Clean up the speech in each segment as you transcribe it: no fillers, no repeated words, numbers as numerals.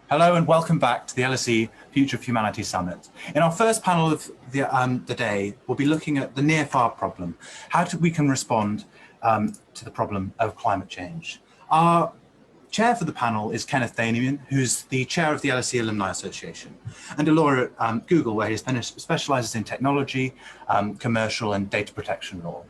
Hello and welcome back to the LSE Future of Humanity Summit. In our first panel of the day, we'll be looking at the near-far problem, we can respond to the problem of climate change. Our chair for the panel is Kenneth Thanian, who's the chair of the LSE Alumni Association, and a lawyer at Google, where he specializes in technology, commercial and data protection law.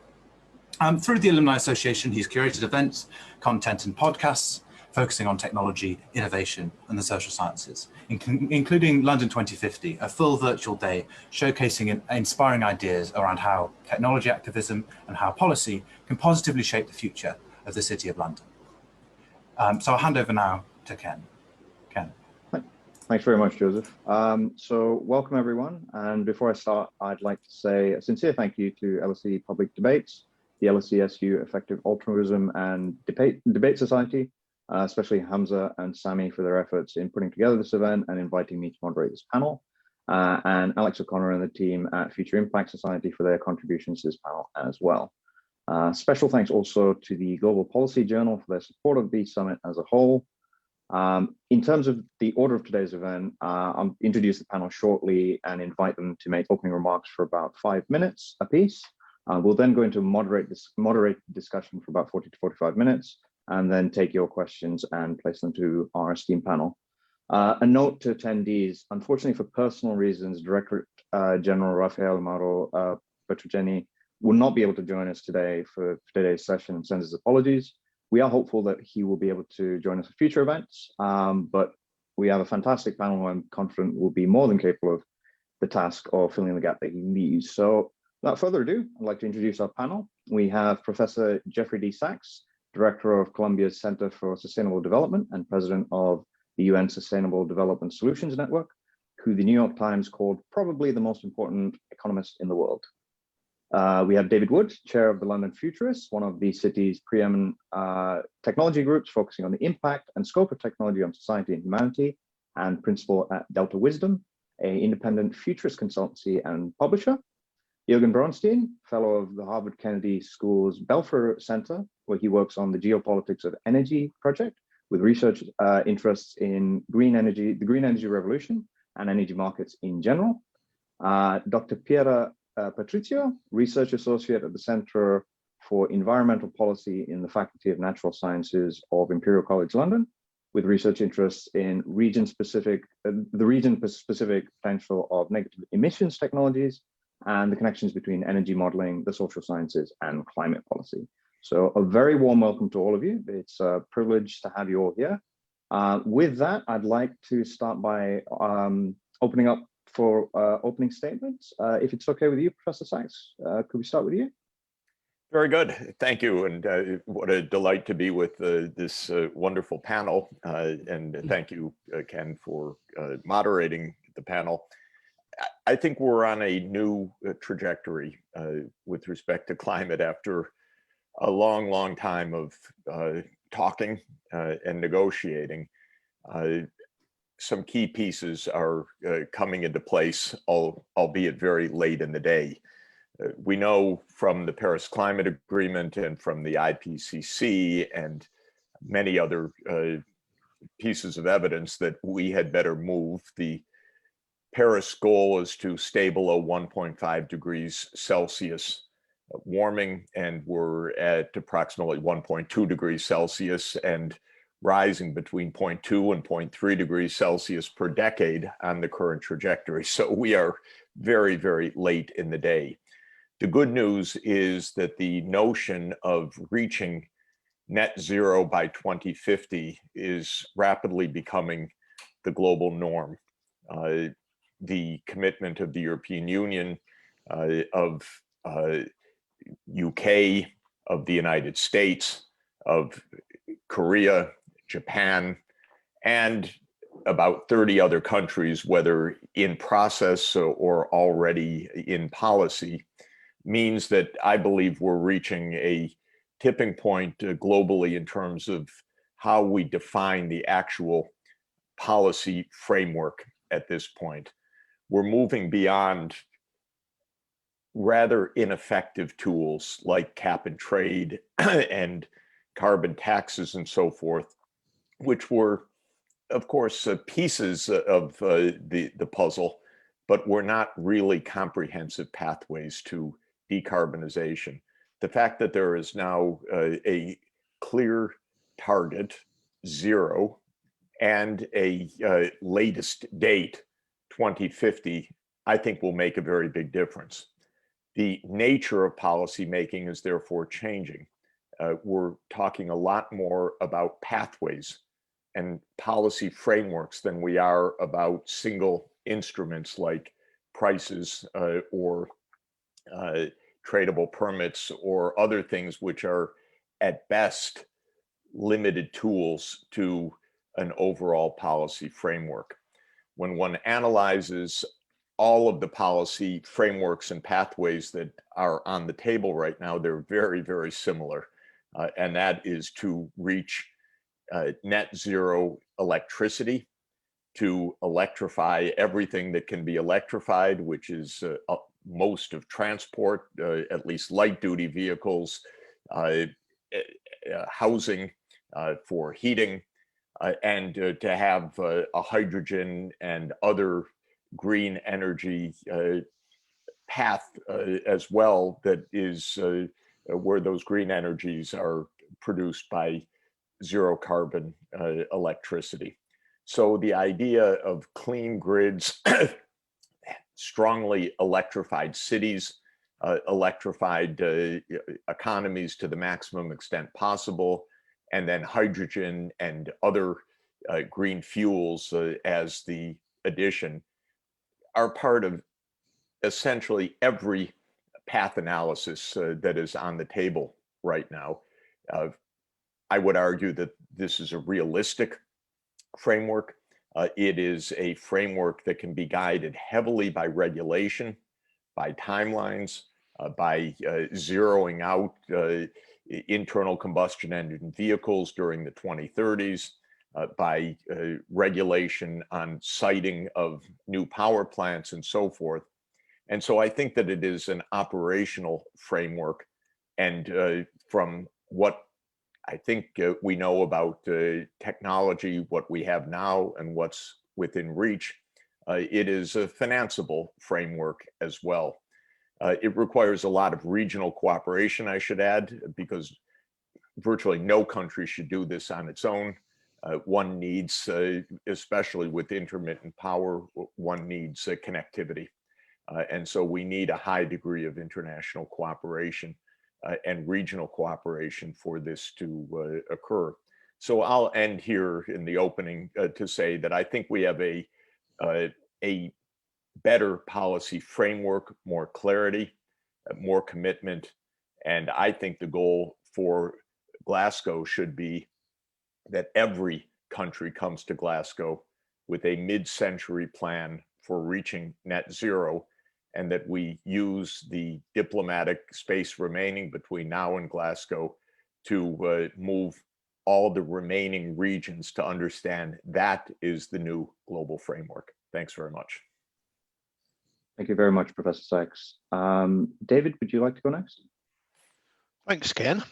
Through the Alumni Association, he's curated events, content and podcasts, focusing on technology, innovation, and the social sciences, including London 2050, a full virtual day showcasing inspiring ideas around how technology activism and how policy can positively shape the future of the City of London. So I'll hand over now to Ken. Ken. Thanks very much, Joseph. So welcome everyone. And before I start, I'd like to say a sincere thank you to LSE Public Debates, the LSESU Effective Altruism and Debate Society, especially Hamza and Sami for their efforts in putting together this event and inviting me to moderate this panel, and Alex O'Connor and the team at Future Impact Society for their contributions to this panel as well. Special thanks also to the Global Policy Journal for their support of the summit as a whole. In terms of the order of today's event, I'll introduce the panel shortly and invite them to make opening remarks for about 5 minutes apiece. We'll then go into moderate discussion for about 40 to 45 minutes, and then take your questions and place them to our esteemed panel. A note to attendees: unfortunately, for personal reasons, Director General Rafael Amaro Petrogeni will not be able to join us today for today's session and sends his apologies. We are hopeful that he will be able to join us for future events, but we have a fantastic panel who I'm confident will be more than capable of the task of filling the gap that he leaves. So without further ado, I'd like to introduce our panel. We have Professor Jeffrey D. Sachs, Director of Columbia's Center for Sustainable Development and President of the UN Sustainable Development Solutions Network, who the New York Times called probably the most important economist in the world. We have David Wood, Chair of the London Futurists, one of the city's preeminent technology groups focusing on the impact and scope of technology on society and humanity, and principal at Delta Wisdom, an independent futurist consultancy and publisher. Jürgen Bronstein, fellow of the Harvard Kennedy School's Belfer Center, where he works on the geopolitics of energy project with research interests in green energy, the green energy revolution, and energy markets in general. Dr. Piera Patrizio, research associate at the Center for Environmental Policy in the Faculty of Natural Sciences of Imperial College London, with research interests in the region-specific potential of negative emissions technologies and the connections between energy modeling, the social sciences, and climate policy. So a very warm welcome to all of you. It's a privilege to have you all here. With that, I'd like to start by opening up for opening statements. If it's okay with you, Professor Sachs, could we start with you? Very good, thank you. And what a delight to be with this wonderful panel. And thank you, Ken, for moderating the panel. I think we're on a new trajectory with respect to climate after a long, long time of talking and negotiating. Some key pieces are coming into place, albeit very late in the day. We know from the Paris Climate Agreement and from the IPCC and many other pieces of evidence that we had better move. The Paris goal is to stay below 1.5 degrees Celsius warming, and we're at approximately 1.2 degrees Celsius and rising between 0.2 and 0.3 degrees Celsius per decade on the current trajectory. So we are very, very late in the day. The good news is that the notion of reaching net zero by 2050 is rapidly becoming the global norm. The commitment of the European Union, of UK, of the United States, of Korea, Japan, and about 30 other countries, whether in process or already in policy, means that I believe we're reaching a tipping point globally in terms of how we define the actual policy framework at this point. We're moving beyond rather ineffective tools like cap and trade and carbon taxes and so forth, which were of course, pieces of the puzzle, but we're not really comprehensive pathways to decarbonization. The fact that there is now a clear target, 0, and a latest date, 2050, I think will make a very big difference. The nature of policymaking is therefore changing. We're talking a lot more about pathways and policy frameworks than we are about single instruments like prices or tradable permits or other things which are at best limited tools to an overall policy framework. When one analyzes all of the policy frameworks and pathways that are on the table right now, they're very, very similar. And that is to reach net zero electricity, to electrify everything that can be electrified, which is most of transport, at least light duty vehicles, housing for heating, and to have a hydrogen and other green energy path as well, that is where those green energies are produced by zero carbon electricity. So the idea of clean grids, strongly electrified cities, electrified economies to the maximum extent possible, and then hydrogen and other green fuels as the addition, are part of essentially every path analysis that is on the table right now. I would argue that this is a realistic framework. It is a framework that can be guided heavily by regulation, by timelines, by zeroing out internal combustion engine vehicles during the 2030s, by regulation on siting of new power plants and so forth. And so I think that it is an operational framework. And from what I think we know about technology, what we have now and what's within reach, it is a financeable framework as well. It requires a lot of regional cooperation, I should add, because virtually no country should do this on its own. One needs, especially with intermittent power, one needs connectivity. And so we need a high degree of international cooperation and regional cooperation for this to occur. So I'll end here in the opening to say that I think we have a better policy framework, more clarity, more commitment. And I think the goal for Glasgow should be that every country comes to Glasgow with a mid-century plan for reaching net zero, and that we use the diplomatic space remaining between now and Glasgow to move all the remaining regions to understand that is the new global framework. Thanks very much. Thank you very much, Professor Sykes. David, would you like to go next? Thanks, Ken.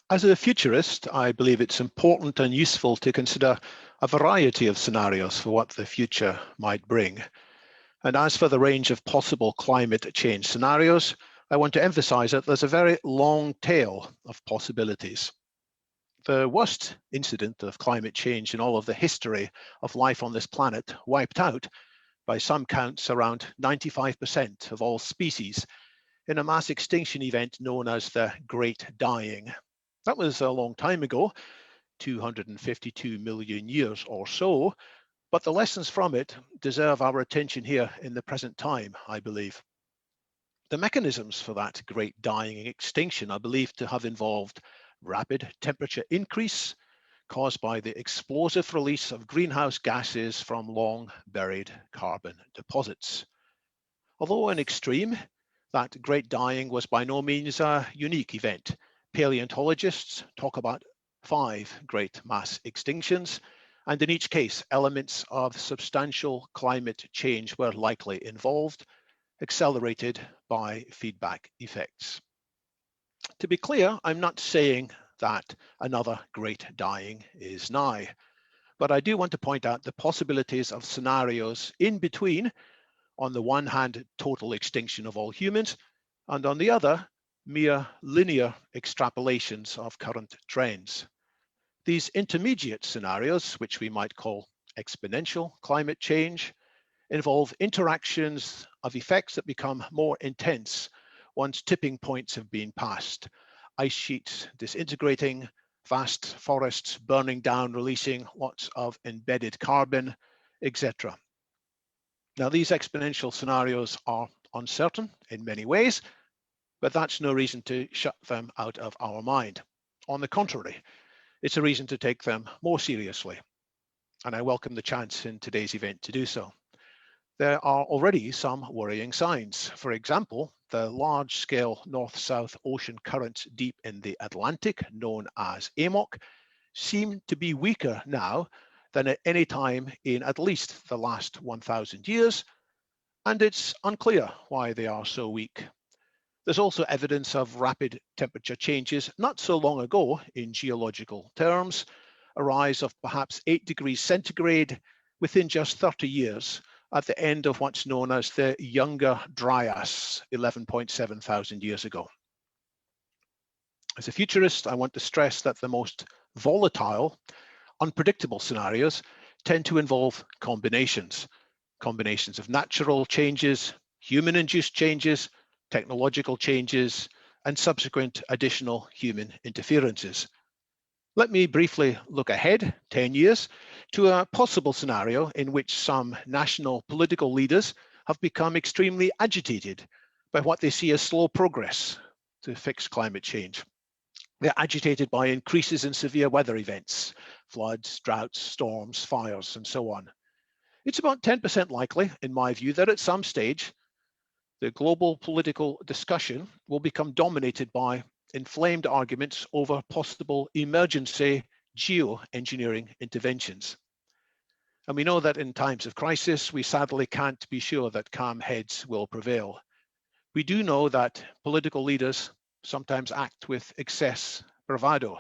As a futurist, I believe it's important and useful to consider a variety of scenarios for what the future might bring. And as for the range of possible climate change scenarios, I want to emphasize that there's a very long tail of possibilities. The worst incident of climate change in all of the history of life on this planet wiped out, by some counts, around 95% of all species in a mass extinction event known as the Great Dying. That was a long time ago, 252 million years or so, but the lessons from it deserve our attention here in the present time, I believe. The mechanisms for that Great Dying extinction are believed to have involved rapid temperature increase caused by the explosive release of greenhouse gases from long buried carbon deposits. Although an extreme, that Great Dying was by no means a unique event. Paleontologists talk about 5 great mass extinctions, and in each case, elements of substantial climate change were likely involved, accelerated by feedback effects. To be clear, I'm not saying that another Great Dying is nigh. but I do want to point out the possibilities of scenarios in between. On the one hand, total extinction of all humans, and on the other, mere linear extrapolations of current trends. These intermediate scenarios, which we might call exponential climate change, involve interactions of effects that become more intense once tipping points have been passed. Ice sheets disintegrating, vast forests burning down, releasing lots of embedded carbon, etc. Now, these exponential scenarios are uncertain in many ways, but that's no reason to shut them out of our mind. On the contrary, it's a reason to take them more seriously, and I welcome the chance in today's event to do so. There are already some worrying signs. For example, the large-scale north-south ocean currents deep in the Atlantic, known as AMOC, seem to be weaker now than at any time in at least the last 1,000 years, and it's unclear why they are so weak. There's also evidence of rapid temperature changes not so long ago in geological terms, a rise of perhaps 8 degrees centigrade within just 30 years at the end of what's known as the Younger Dryas, 11.7 thousand years ago. As a futurist, I want to stress that the most volatile, unpredictable scenarios tend to involve combinations of natural changes, human-induced changes, technological changes, and subsequent additional human interferences. Let me briefly look ahead 10 years to a possible scenario in which some national political leaders have become extremely agitated by what they see as slow progress to fix climate change. They're agitated by increases in severe weather events, floods, droughts, storms, fires, and so on. It's about 10% likely, in my view, that at some stage, the global political discussion will become dominated by inflamed arguments over possible emergency geoengineering interventions. And we know that in times of crisis, we sadly can't be sure that calm heads will prevail. We do know that political leaders sometimes act with excess bravado.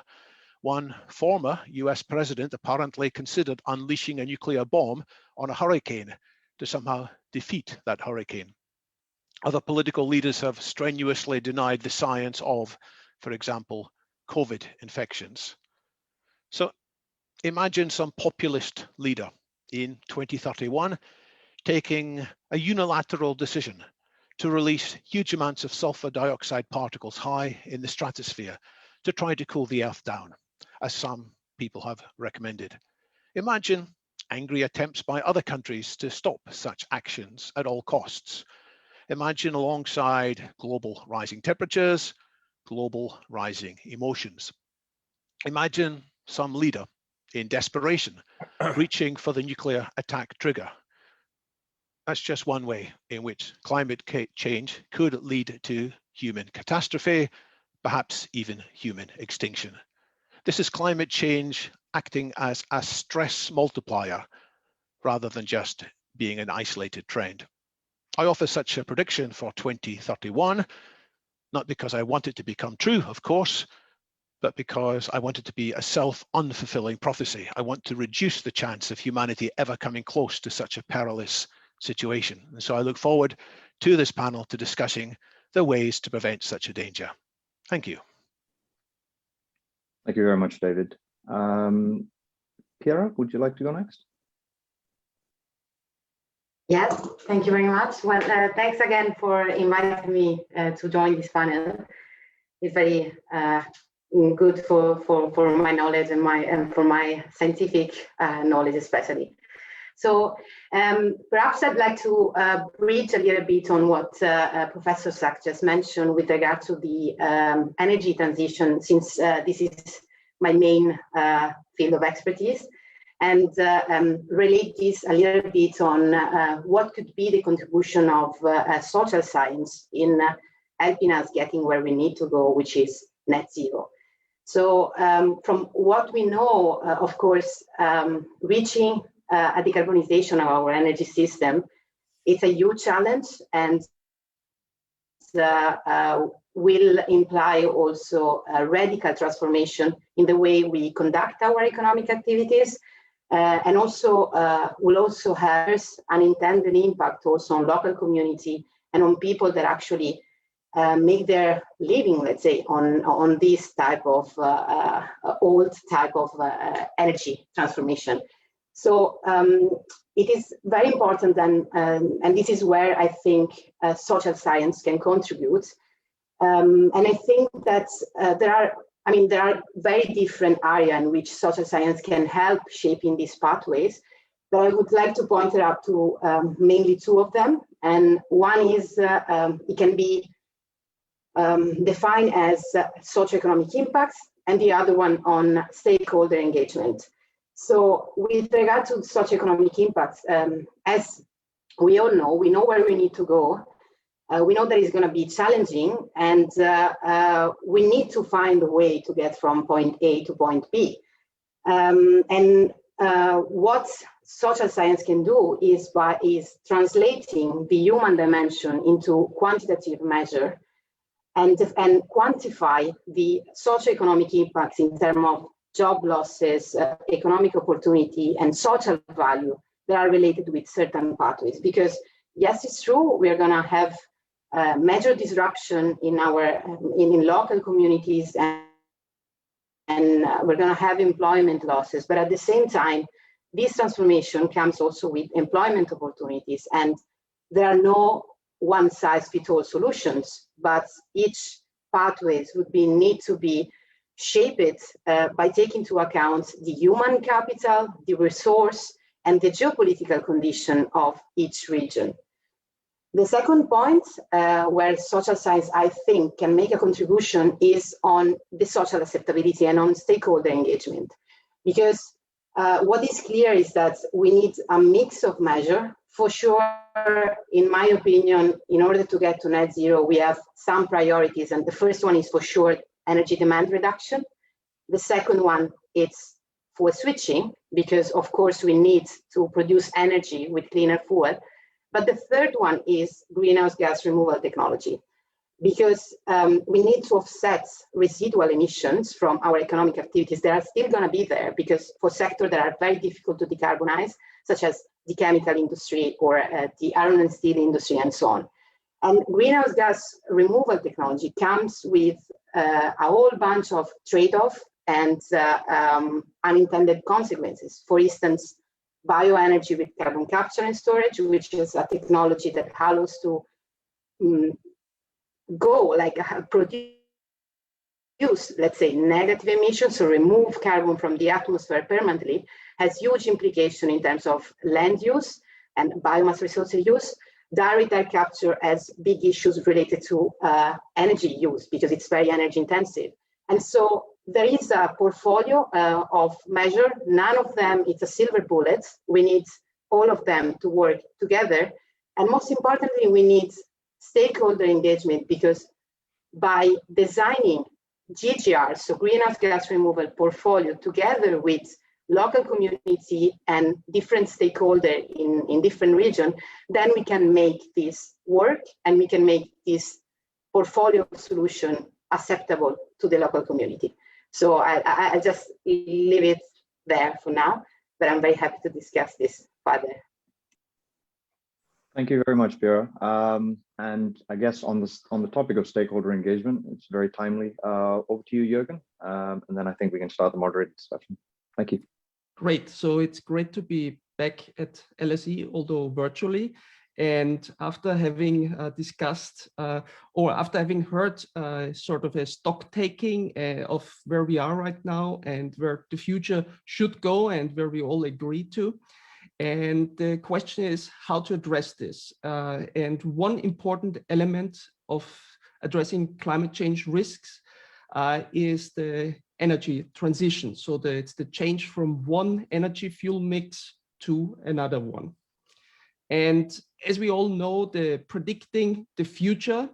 One former US president apparently considered unleashing a nuclear bomb on a hurricane to somehow defeat that hurricane. Other political leaders have strenuously denied the science of, for example, COVID infections. So imagine some populist leader in 2031 taking a unilateral decision to release huge amounts of sulfur dioxide particles high in the stratosphere to try to cool the Earth down, as some people have recommended. Imagine angry attempts by other countries to stop such actions at all costs. Imagine alongside global rising temperatures, global rising emotions. Imagine some leader in desperation reaching for the nuclear attack trigger. That's just one way in which climate change could lead to human catastrophe, perhaps even human extinction. This is climate change acting as a stress multiplier rather than just being an isolated trend. I offer such a prediction for 2031, not because I want it to become true, of course, but because I want it to be a self-unfulfilling prophecy. I want to reduce the chance of humanity ever coming close to such a perilous situation. And so I look forward to this panel to discussing the ways to prevent such a danger. Thank you. Thank you very much, David. Piera, would you like to go next? Yes, thank you very much. Well, thanks again for inviting me to join this panel. It's very good for my knowledge and for my scientific knowledge especially. So perhaps I'd like to bridge a little bit on what Professor Sack just mentioned with regard to the energy transition, since this is my main field of expertise, and relate this a little bit on what could be the contribution of social science in helping us getting where we need to go, which is net zero. So from what we know, of course, reaching a decarbonization of our energy system, it's a huge challenge, and will imply also a radical transformation in the way we conduct our economic activities, and also will also have unintended impact also on local community and on people that actually make their living, let's say, on this type of old type of energy transformation. So it is very important, and this is where I think social science can contribute. And I think that there are very different areas in which social science can help shaping these pathways, but I would like to point it out to mainly two of them. And one is it can be defined as socioeconomic impacts, and the other one on stakeholder engagement. So with regard to socioeconomic impacts, as we all know, we know where we need to go. We know that it's going to be challenging, and we need to find a way to get from point A to point B. What social science can do is translating the human dimension into quantitative measure and quantify the socioeconomic impacts in terms of job losses, economic opportunity, and social value that are related with certain pathways. Because yes, it's true, we are going to have major disruption in local communities, and we're going to have employment losses. But at the same time, this transformation comes also with employment opportunities, and there are no one-size-fits-all solutions, but each pathways would need to be shaped by taking into account the human capital, the resource, and the geopolitical condition of each region. The second point where social science, I think, can make a contribution is on the social acceptability and on stakeholder engagement. Because what is clear is that we need a mix of measures. For sure, in my opinion, in order to get to net zero, we have some priorities. And the first one is for sure energy demand reduction. The second one is fuel switching, because of course we need to produce energy with cleaner fuel. But the third one is greenhouse gas removal technology, because we need to offset residual emissions from our economic activities that are still going to be there, because for sectors that are very difficult to decarbonize, such as the chemical industry or the iron and steel industry and so on. And greenhouse gas removal technology comes with a whole bunch of trade-off and unintended consequences. For instance, bioenergy with carbon capture and storage, which is a technology that allows to produce, let's say, negative emissions, or remove carbon from the atmosphere permanently, has huge implication in terms of land use and biomass resource use. Direct air capture has big issues related to energy use, because it's very energy intensive. And so there is a portfolio of measures. None of them is a silver bullet. We need all of them to work together. And most importantly, we need stakeholder engagement, because by designing GGR, so greenhouse gas removal portfolio, together with local community and different stakeholders in different regions, then we can make this work, and we can make this portfolio solution acceptable to the local community. So I just leave it there for now, but I'm very happy to discuss this further. Thank you very much, Vera. And I guess on the topic of stakeholder engagement, it's very timely. Over to you, Jürgen, and then I think we can start the moderated discussion. Thank you. Great. So it's great to be back at LSE, although virtually. And after having discussed, or after having heard sort of a stock taking of where we are right now and where the future should go and where we all agree to. And the question is how to address this. And one important element of addressing climate change risks is the energy transition. So it's the change from one energy fuel mix to another one. And as we all know, predicting the future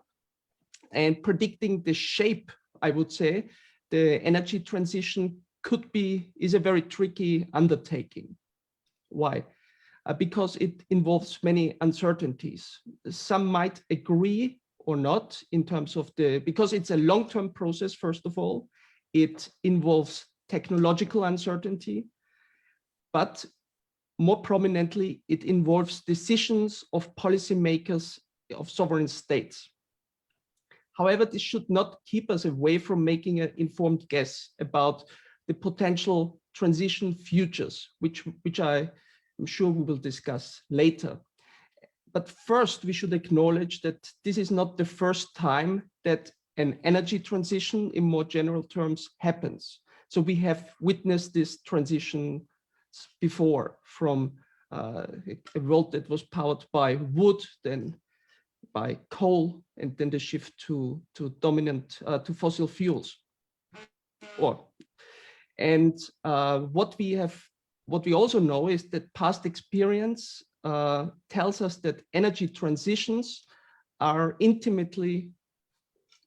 and predicting the shape, I would say, the energy transition is a very tricky undertaking. Why? Because it involves many uncertainties. Some might agree or not in terms of because it's a long-term process, first of all. It involves technological uncertainty, but more prominently, it involves decisions of policymakers of sovereign states. However, this should not keep us away from making an informed guess about the potential transition futures, which I am sure we will discuss later. But first, we should acknowledge that this is not the first time that an energy transition in more general terms happens. So we have witnessed this transition before, from a world that was powered by wood, then by coal, and then the shift to fossil fuels. What we also know is that past experience tells us that energy transitions are intimately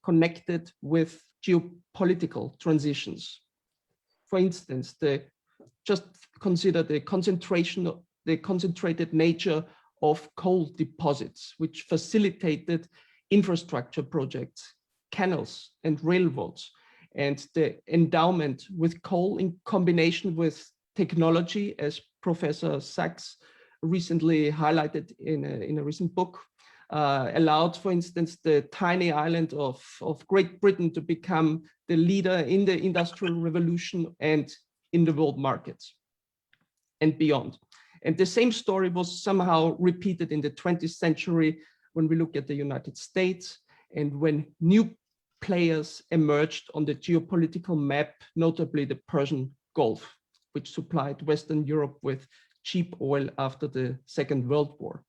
connected with geopolitical transitions. For instance, just consider the concentrated nature of coal deposits, which facilitated infrastructure projects, canals and railroads, and the endowment with coal in combination with technology, as Professor Sachs recently highlighted in a recent book, allowed, for instance, the tiny island of Great Britain to become the leader in the Industrial Revolution and in the world markets and beyond. And the same story was somehow repeated in the 20th century when we look at the United States and when new players emerged on the geopolitical map, notably the Persian Gulf, which supplied Western Europe with cheap oil after the Second World War.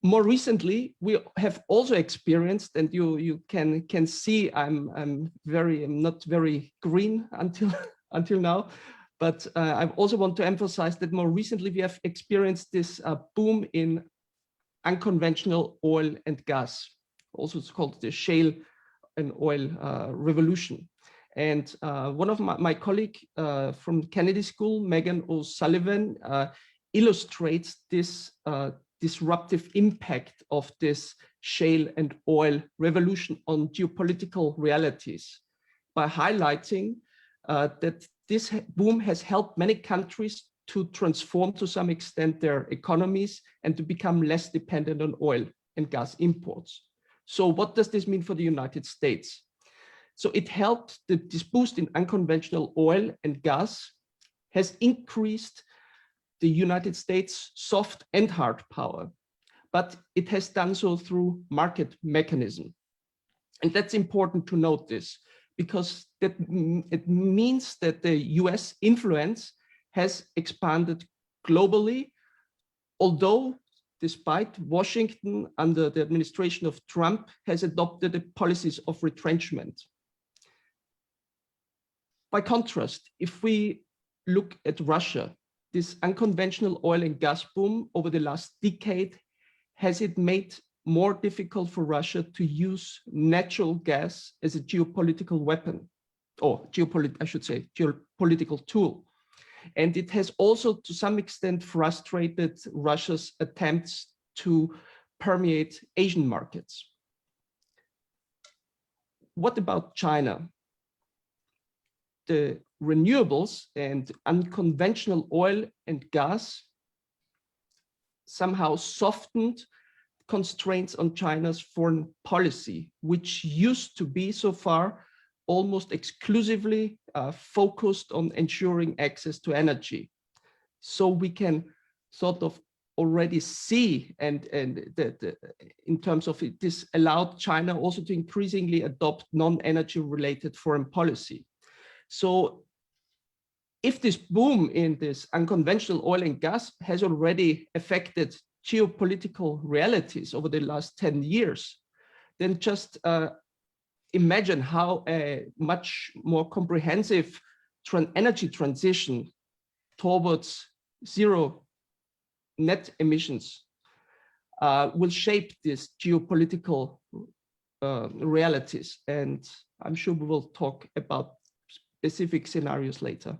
More recently, we have also experienced, and you can see I'm not very green until now, but I also want to emphasize that more recently we have experienced this boom in unconventional oil and gas. Also, it's called the shale and oil revolution. And one of my colleague from Kennedy School, Megan O'Sullivan, illustrates this disruptive impact of this shale and oil revolution on geopolitical realities by highlighting that this boom has helped many countries to transform to some extent their economies and to become less dependent on oil and gas imports. So what does this mean for the United States? So it helped this boost in unconventional oil and gas has increased the United States soft and hard power, but it has done so through market mechanism. And that's important to note this, because it means that the US influence has expanded globally, although despite Washington under the administration of Trump has adopted policies of retrenchment. By contrast, if we look at Russia, this unconventional oil and gas boom over the last decade, has it made more difficult for Russia to use natural gas as a geopolitical weapon, or geopolitical tool. And it has also to some extent frustrated Russia's attempts to permeate Asian markets. What about China? The renewables and unconventional oil and gas somehow softened constraints on China's foreign policy, which used to be so far almost exclusively focused on ensuring access to energy. So we can sort of already see, and in terms of it, this allowed China also to increasingly adopt non-energy related foreign policy. So if this boom in this unconventional oil and gas has already affected geopolitical realities over the last 10 years, then just imagine how a much more comprehensive energy transition towards zero net emissions will shape these geopolitical realities. And I'm sure we will talk about specific scenarios later.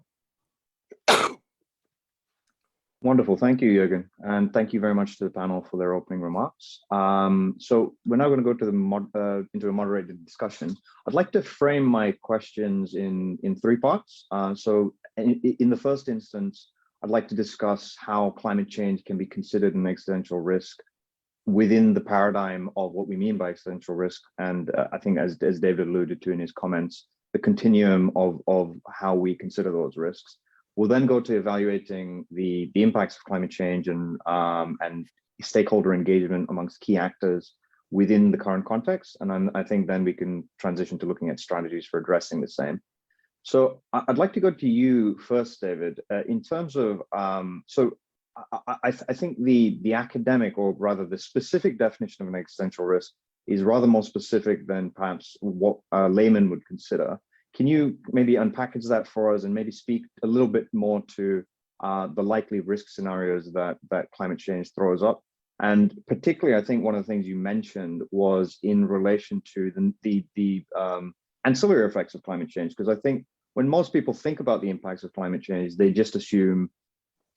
Wonderful. Thank you, Jürgen. And thank you very much to the panel for their opening remarks. So we're now going to go to into a moderated discussion. I'd like to frame my questions in 3 parts. So in the first instance, I'd like to discuss how climate change can be considered an existential risk within the paradigm of what we mean by existential risk. And I think as David alluded to in his comments, the continuum of how we consider those risks. We'll then go to evaluating the impacts of climate change and stakeholder engagement amongst key actors within the current context. And I think then we can transition to looking at strategies for addressing the same. So I'd like to go to you first, David, in terms of, I think the academic, or rather the specific definition of an existential risk is rather more specific than perhaps what a layman would consider. Can you maybe unpackage that for us and maybe speak a little bit more to the likely risk scenarios that climate change throws up? And particularly, I think one of the things you mentioned was in relation to the ancillary effects of climate change, because I think when most people think about the impacts of climate change, they just assume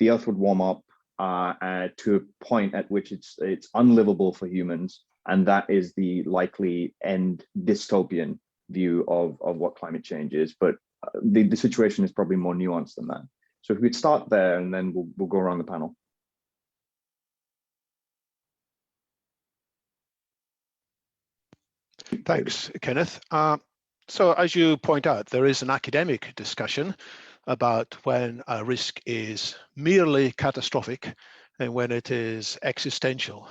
the Earth would warm up to a point at which it's unlivable for humans, and that is the likely end dystopian view of what climate change is. But the situation is probably more nuanced than that. So if we could start there, and then we'll go around the panel. Thanks, Kenneth. So as you point out, there is an academic discussion about when a risk is merely catastrophic and when it is existential.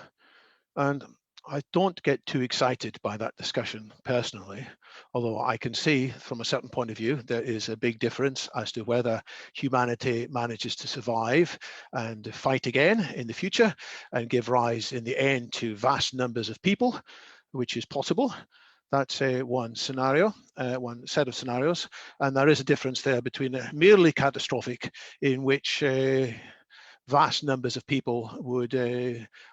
And I don't get too excited by that discussion personally, although I can see from a certain point of view, there is a big difference as to whether humanity manages to survive and fight again in the future and give rise in the end to vast numbers of people, which is possible. That's one scenario, one set of scenarios. And there is a difference there between merely catastrophic, in which vast numbers of people would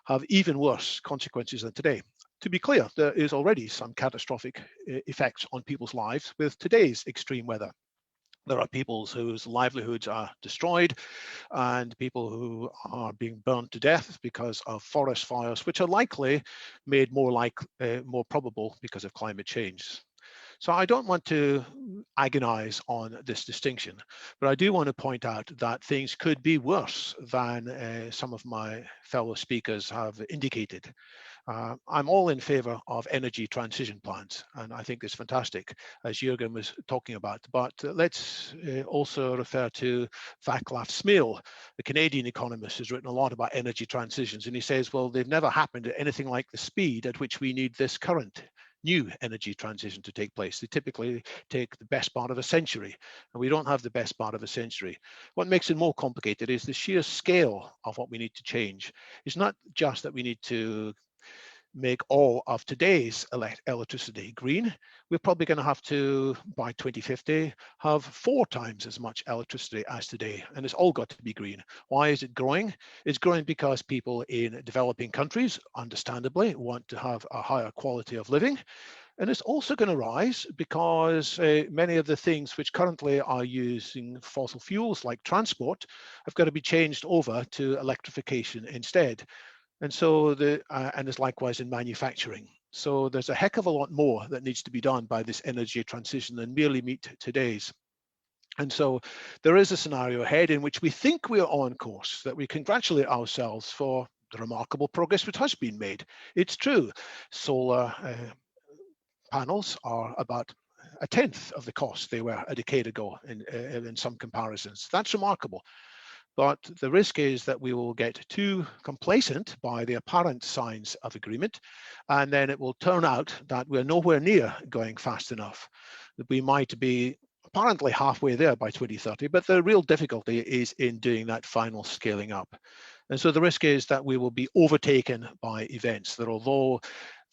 have even worse consequences than today. To be clear, there is already some catastrophic effects on people's lives with today's extreme weather. There are people whose livelihoods are destroyed and people who are being burnt to death because of forest fires, which are likely made more probable because of climate change. So I don't want to agonize on this distinction, but I do want to point out that things could be worse than some of my fellow speakers have indicated. I'm all in favor of energy transition plans, and I think it's fantastic, as Jürgen was talking about. But let's also refer to Václav Smil, the Canadian economist, who's written a lot about energy transitions, and he says, well, they've never happened at anything like the speed at which we need this current new energy transition to take place. They typically take the best part of a century, and we don't have the best part of a century. What makes it more complicated is the sheer scale of what we need to change. It's not just that we need to make all of today's electricity green. We're probably going to have to, by 2050, have 4 times as much electricity as today, and it's all got to be green. Why is it growing? It's growing because people in developing countries, understandably, want to have a higher quality of living. And it's also going to rise because many of the things which currently are using fossil fuels, like transport, have got to be changed over to electrification instead. And so and it's likewise in manufacturing. So there's a heck of a lot more that needs to be done by this energy transition than merely meet today's. And so there is a scenario ahead in which we think we are on course, that we congratulate ourselves for the remarkable progress which has been made. It's true, solar panels are about 1/10 of the cost they were a decade ago in some comparisons. That's remarkable. But the risk is that we will get too complacent by the apparent signs of agreement, and then it will turn out that we're nowhere near going fast enough. That we might be apparently halfway there by 2030, but the real difficulty is in doing that final scaling up. And so the risk is that we will be overtaken by events that, although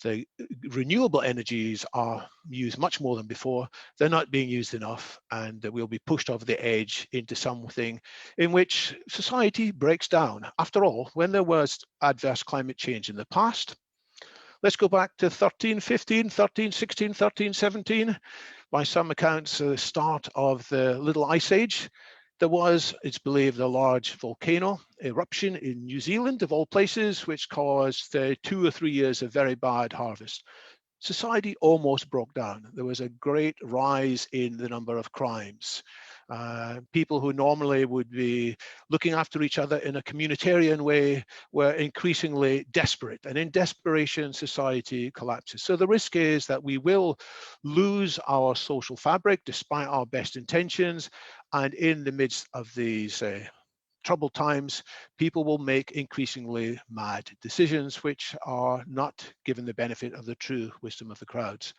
the renewable energies are used much more than before, they're not being used enough, and we'll be pushed over the edge into something in which society breaks down. After all, when there was adverse climate change in the past, let's go back to 1315, 1316, 1317. By some accounts, the start of the Little Ice Age. There was, it's believed, a large volcano eruption in New Zealand, of all places, which caused 2 or 3 years of very bad harvest. Society almost broke down. There was a great rise in the number of crimes. People who normally would be looking after each other in a communitarian way were increasingly desperate, and in desperation, society collapses. So the risk is that we will lose our social fabric despite our best intentions, and in the midst of these troubled times, people will make increasingly mad decisions which are not given the benefit of the true wisdom of the crowds.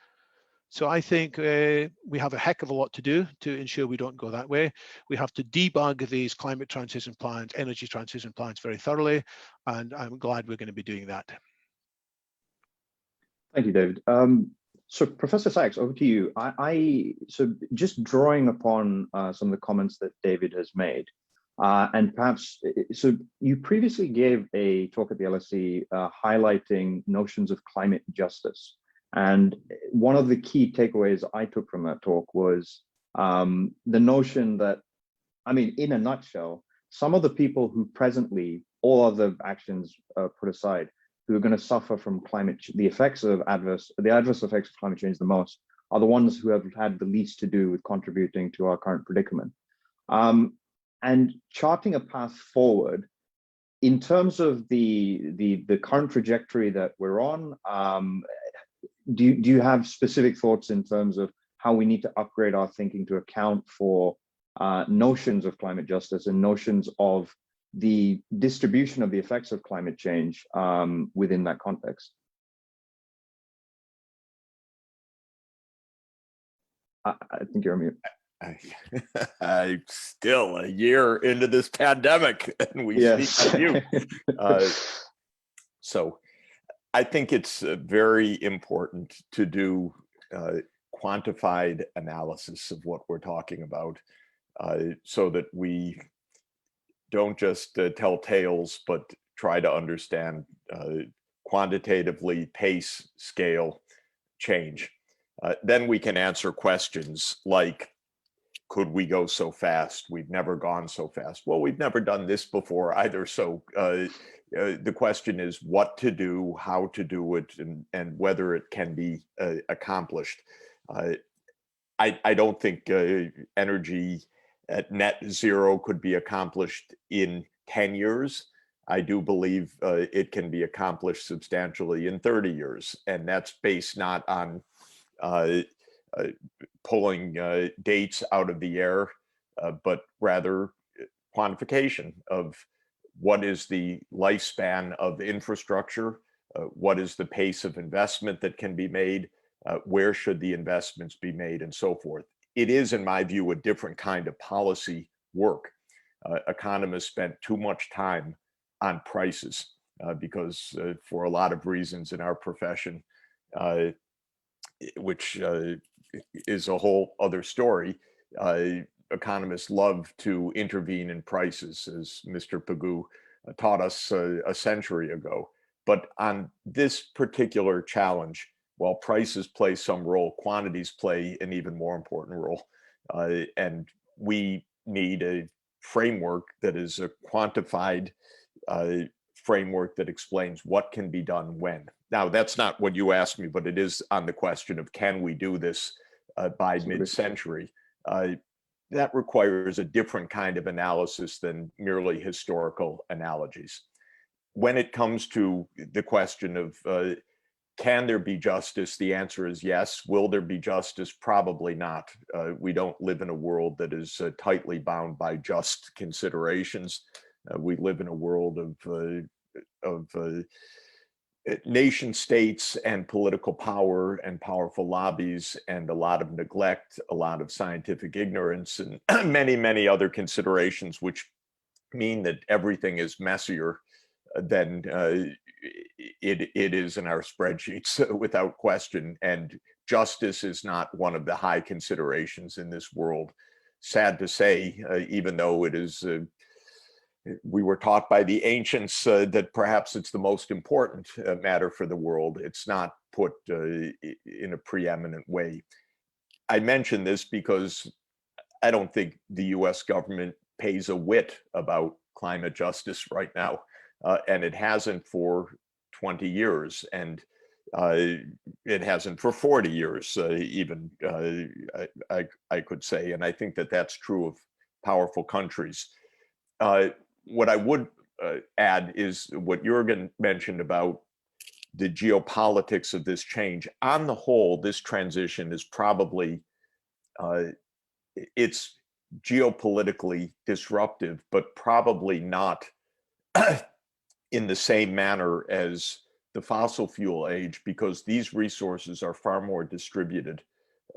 So I think we have a heck of a lot to do to ensure we don't go that way. We have to debug these climate transition plans, energy transition plans very thoroughly, and I'm glad we're going to be doing that. Thank you, David. So Professor Sachs, over to you. So just drawing upon some of the comments that David has made, and perhaps, so you previously gave a talk at the LSE highlighting notions of climate justice. And one of the key takeaways I took from that talk was the notion that, I mean, in a nutshell, some of the people who presently, all other actions put aside, who are going to suffer from the adverse effects of climate change the most, are the ones who have had the least to do with contributing to our current predicament. And charting a path forward in terms of the current trajectory that we're on. Do you have specific thoughts in terms of how we need to upgrade our thinking to account for notions of climate justice and notions of the distribution of the effects of climate change within that context? I think you're on mute. I'm still a year into this pandemic, and we speak of you. So I think it's very important to do quantified analysis of what we're talking about, so that we don't just tell tales, but try to understand quantitatively pace, scale, change. Then we can answer questions like, could we go so fast? We've never gone so fast. Well, we've never done this before either. So the question is what to do, how to do it, and whether it can be accomplished. I don't think energy at net zero could be accomplished in 10 years. I do believe it can be accomplished substantially in 30 years. And that's based not on pulling dates out of the air, but rather quantification of what is the lifespan of infrastructure, what is the pace of investment that can be made, where should the investments be made, and so forth. It is, in my view, a different kind of policy work. Economists spent too much time on prices because for a lot of reasons in our profession, which is a whole other story, economists love to intervene in prices, as Mr. Pagoo taught us a century ago. But on this particular challenge, while prices play some role, quantities play an even more important role. And we need a framework that is a quantified framework that explains what can be done when. Now, that's not what you asked me, but it is on the question of can we do this by mid-century. That requires a different kind of analysis than merely historical analogies. When it comes to the question of can there be justice, the answer is yes. Will there be justice? Probably not. We don't live in a world that is tightly bound by just considerations. We live in a world of nation states and political power and powerful lobbies and a lot of neglect, a lot of scientific ignorance, and many, many other considerations, which mean that everything is messier than it is in our spreadsheets, without question. And justice is not one of the high considerations in this world. Sad to say, even though it is, we were taught by the ancients that perhaps it's the most important matter for the world. It's not put in a preeminent way. I mention this because I don't think the US government pays a whit about climate justice right now. And it hasn't for 20 years, and it hasn't for 40 years even, I could say. And I think that that's true of powerful countries. What I would add is what Jürgen mentioned about the geopolitics of this change. On the whole, this transition is probably, it's geopolitically disruptive, but probably not in the same manner as the fossil fuel age, because these resources are far more distributed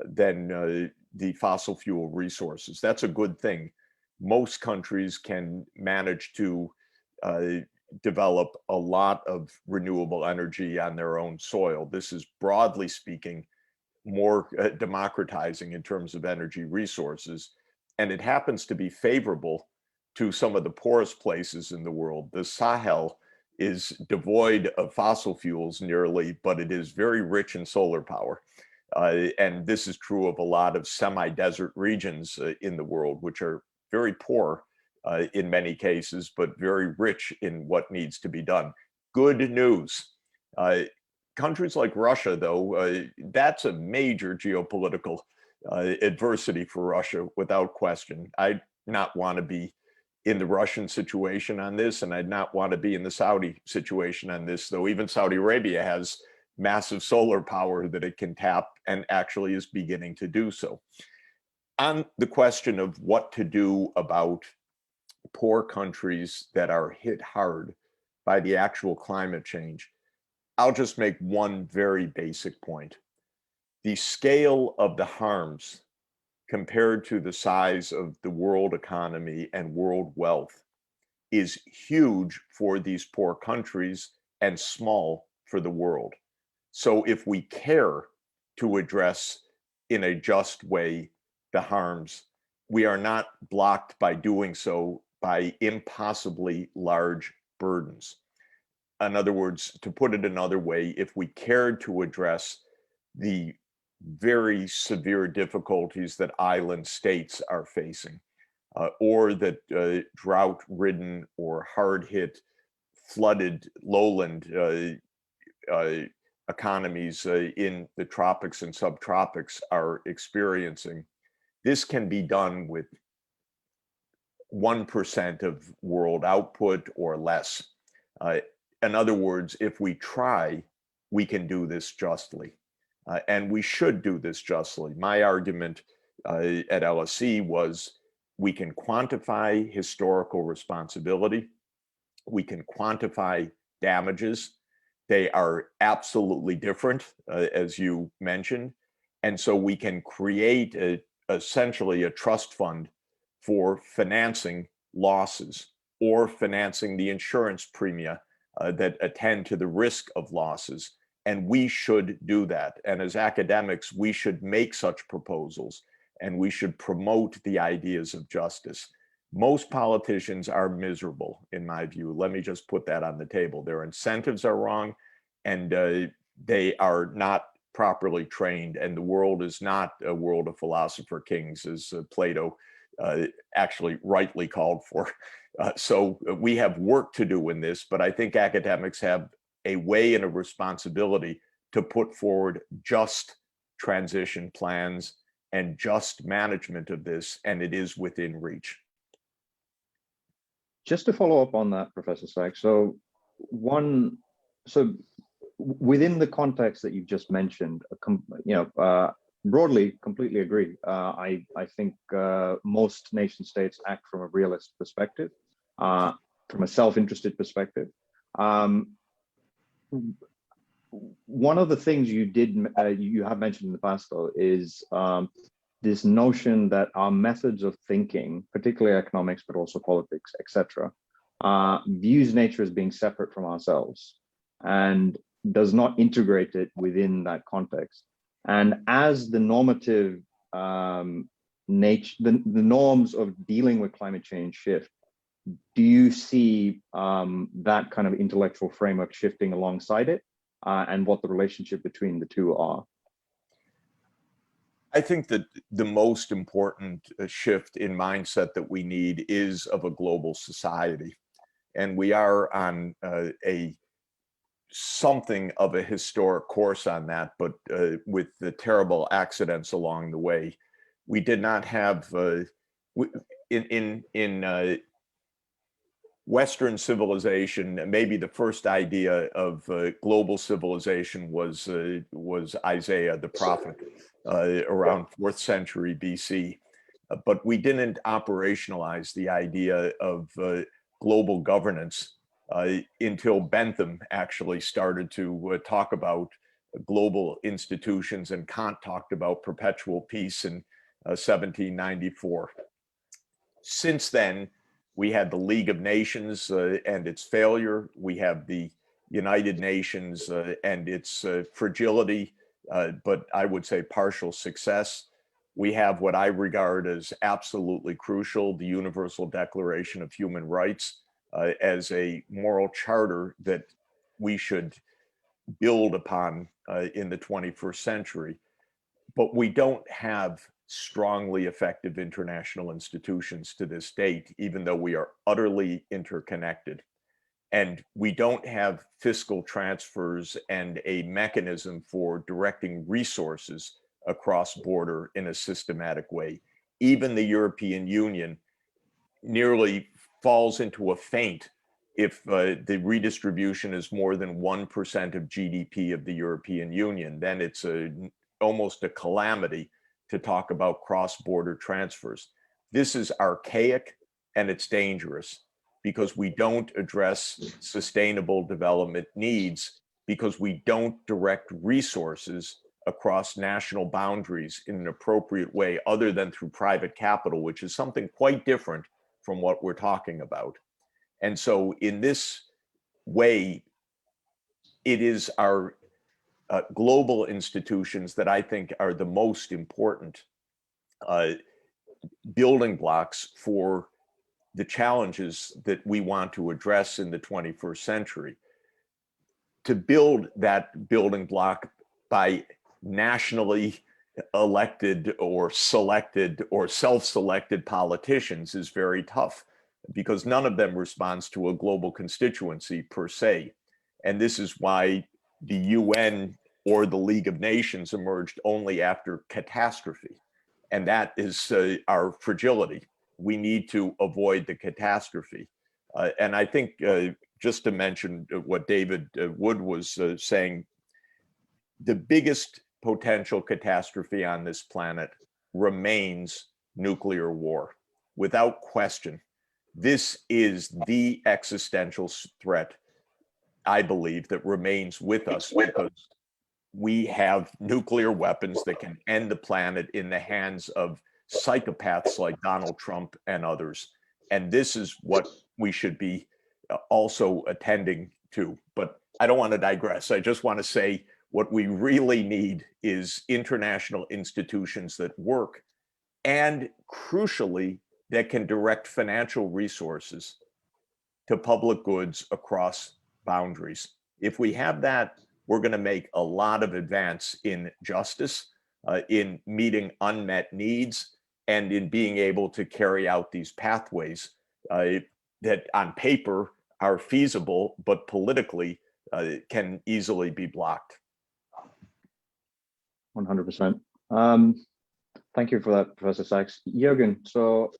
than the fossil fuel resources. That's a good thing. Most countries can manage to develop a lot of renewable energy on their own soil. This is, broadly speaking, more democratizing in terms of energy resources. And it happens to be favorable to some of the poorest places in the world. The Sahel is devoid of fossil fuels nearly, but it is very rich in solar power. And this is true of a lot of semi-desert regions in the world, which are very poor in many cases, but very rich in what needs to be done. Good news. Countries like Russia, though, that's a major geopolitical adversity for Russia, without question. I'd not want to be in the Russian situation on this, and I'd not want to be in the Saudi situation on this, though even Saudi Arabia has massive solar power that it can tap and actually is beginning to do so. On the question of what to do about poor countries that are hit hard by the actual climate change, I'll just make one very basic point. The scale of the harms compared to the size of the world economy and world wealth is huge for these poor countries and small for the world. So if we care to address in a just way the harms, we are not blocked by doing so by impossibly large burdens. In other words, to put it another way, if we cared to address the very severe difficulties that island states are facing, or that drought-ridden or hard-hit, flooded lowland economies in the tropics and subtropics are experiencing, this can be done with 1% of world output or less. In other words, if we try, we can do this justly. And we should do this justly. My argument at LSE was we can quantify historical responsibility. We can quantify damages. They are absolutely different, as you mentioned. And so we can create essentially a trust fund for financing losses or financing the insurance premia that attend to the risk of losses. And we should do that. And as academics, we should make such proposals and we should promote the ideas of justice. Most politicians are miserable, in my view. Let me just put that on the table. Their incentives are wrong and they are not properly trained. And the world is not a world of philosopher kings, as Plato actually rightly called for. So we have work to do in this, but I think academics have a way and a responsibility to put forward just transition plans and just management of this, and it is within reach. Just to follow up on that, Professor Sachs, so within the context that you've just mentioned, broadly, completely agree. I think most nation states act from a realist perspective, from a self-interested perspective. One of the things you have mentioned in the past, though, is this notion that our methods of thinking, particularly economics, but also politics, etc., views nature as being separate from ourselves and does not integrate it within that context. And as the normative the norms of dealing with climate change shift, do you see that kind of intellectual framework shifting alongside it, and what the relationship between the two are? I think that the most important shift in mindset that we need is of a global society. And we are on something of a historic course on that, but with the terrible accidents along the way. We did not have, in Western civilization, maybe the first idea of global civilization was Isaiah the prophet around 4th century BC. But we didn't operationalize the idea of global governance until Bentham actually started to talk about global institutions, and Kant talked about perpetual peace in 1794. Since then, we had the League of Nations and its failure. We have the United Nations and its fragility, but I would say partial success. We have what I regard as absolutely crucial, the Universal Declaration of Human Rights, as a moral charter that we should build upon in the 21st century. But we don't have strongly effective international institutions to this date, even though we are utterly interconnected. And we don't have fiscal transfers and a mechanism for directing resources across border in a systematic way. Even the European Union nearly falls into a faint if the redistribution is more than 1% of GDP of the European Union. Then it's almost a calamity to talk about cross-border transfers. This is archaic and it's dangerous because we don't address sustainable development needs, because we don't direct resources across national boundaries in an appropriate way other than through private capital, which is something quite different from what we're talking about. And so in this way, it is our global institutions that I think are the most important building blocks for the challenges that we want to address in the 21st century. To build that building block by nationally elected or selected or self-selected politicians is very tough, because none of them responds to a global constituency per se. And this is why the UN or the League of Nations emerged only after catastrophe. And that is our fragility. We need to avoid the catastrophe. And I think just to mention what David Wood was saying, the biggest potential catastrophe on this planet remains nuclear war. Without question, this is the existential threat, I believe, that remains with us, because we have nuclear weapons that can end the planet in the hands of psychopaths like Donald Trump and others. And this is what we should be also attending to. But I don't want to digress. I just want to say what we really need is international institutions that work, and crucially, that can direct financial resources to public goods across boundaries. If we have that, we're going to make a lot of advance in justice, in meeting unmet needs, and in being able to carry out these pathways that on paper are feasible, but politically can easily be blocked. 100%. Thank you for that, Professor Sachs. Jürgen, so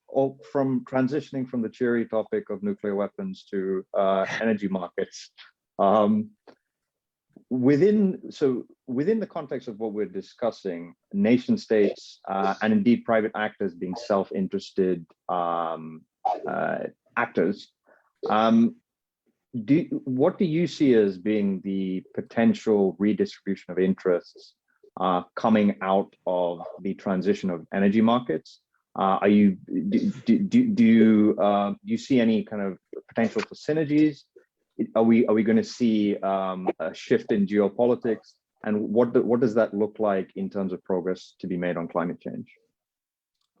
from transitioning from the cheery topic of nuclear weapons to energy markets, within the context of what we're discussing, nation states and indeed private actors being self-interested actors, what do you see as being the potential redistribution of interests coming out of the transition of energy markets? Do you see any kind of potential for synergies? Are we going to see a shift in geopolitics? And what does that look like in terms of progress to be made on climate change?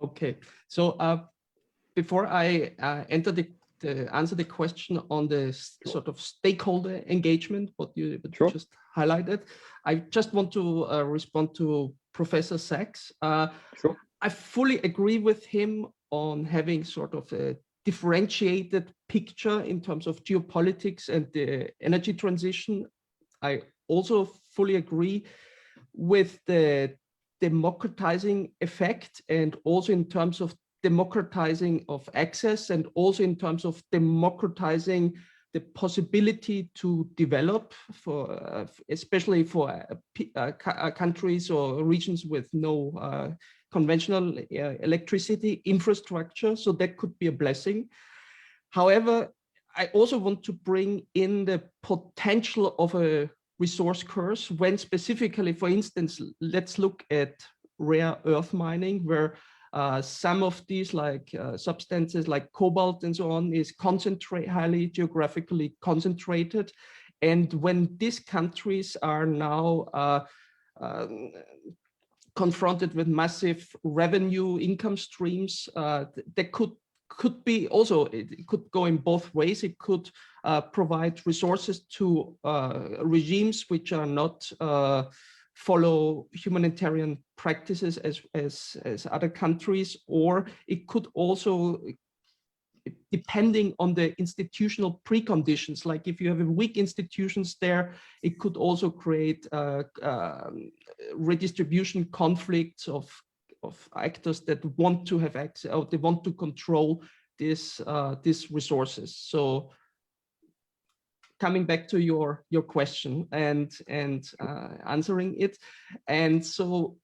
Okay, so before I answer the question on the sort of stakeholder engagement, what you sure. Just highlighted, I just want to respond to Professor Sachs. Sure. I fully agree with him on having sort of a differentiated picture in terms of geopolitics and the energy transition. I also fully agree with the democratizing effect, and also in terms of democratizing of access, and also in terms of democratizing the possibility to develop for, especially for countries or regions with no conventional electricity infrastructure. So that could be a blessing. However, I also want to bring in the potential of a resource curse when specifically, for instance, let's look at rare earth mining, where some of these substances like cobalt and so on is highly geographically concentrated. And when these countries are now confronted with massive revenue income streams, that could be also, it could go in both ways. It could provide resources to regimes which are not follow humanitarian practices as other countries, or it could also, depending on the institutional preconditions, like if you have weak institutions there, it could also create redistribution conflicts of actors that want to have access, or they want to control these resources. So coming back to your question and answering it, and so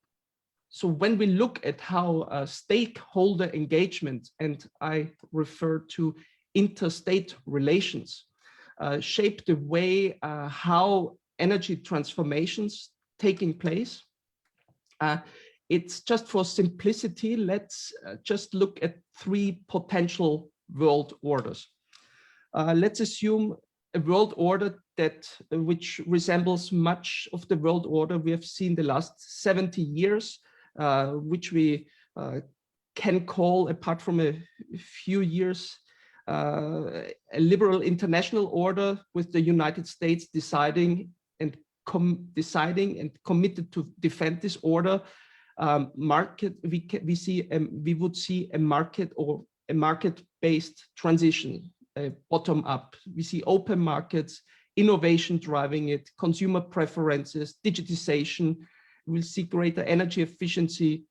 when we look at how stakeholder engagement, and I refer to interstate relations, shape the way how energy transformations taking place. It's just for simplicity, let's just look at three potential world orders. Let's assume a world order which resembles much of the world order we have seen the last 70 years, which we can call, apart from a few years, a liberal international order, with the United States deciding and committed to defend this order. We would see a market, or a market-based transition, bottom up. We see open markets, innovation driving it, consumer preferences, digitization. We'll see greater energy efficiency,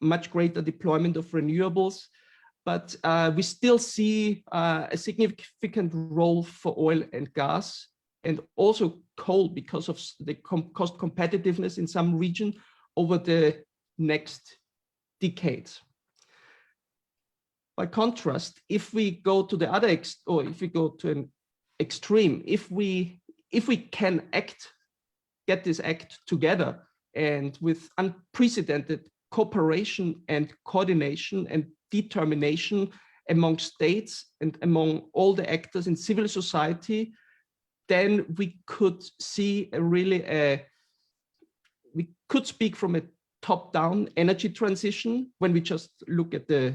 much greater deployment of renewables, but we still see a significant role for oil and gas, and also coal, because of the cost competitiveness in some region over the next decades. By contrast, if we go to the other if we go to an extreme, if we can get this act together, and with unprecedented cooperation and coordination and determination among states and among all the actors in civil society, then we could see we could speak from a top-down energy transition, when we just look at the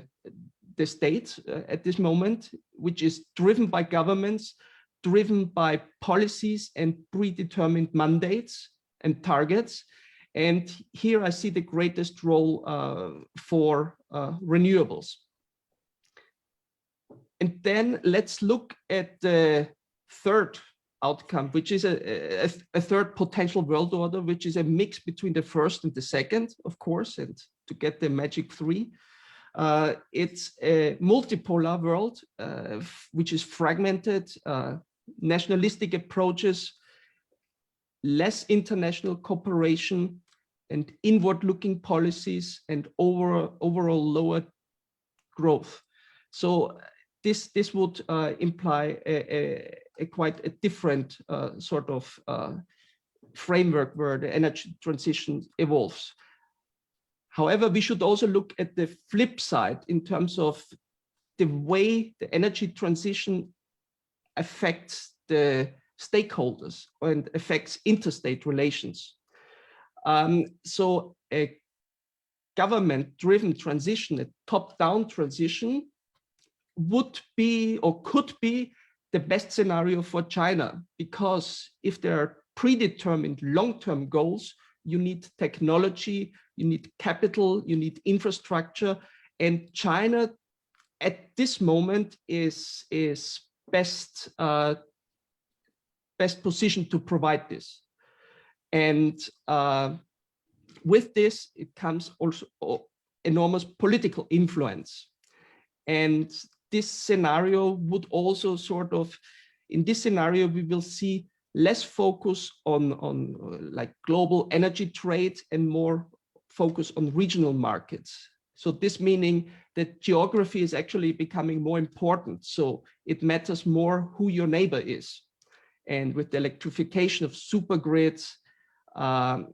state at this moment, which is driven by governments, driven by policies and predetermined mandates and targets. And here I see the greatest role for renewables. And then let's look at the third outcome, which is a third potential world order, which is a mix between the first and the second, of course, and to get the magic three. It's a multipolar world, which is fragmented, nationalistic approaches, less international cooperation, and inward-looking policies, and overall lower growth. So this would imply a quite a different sort of framework where the energy transition evolves. However, we should also look at the flip side in terms of the way the energy transition affects the stakeholders and affects interstate relations. So a government-driven transition, a top-down transition, would be or could be the best scenario for China, because if there are predetermined long-term goals, you need technology, you need capital, you need infrastructure, and China at this moment is best positioned to provide this. And with this, it comes also enormous political influence. And this scenario would also sort of, in this scenario, we will see less focus on like global energy trade and more focus on regional markets. So this meaning that geography is actually becoming more important. So it matters more who your neighbor is. And with the electrification of supergrids, and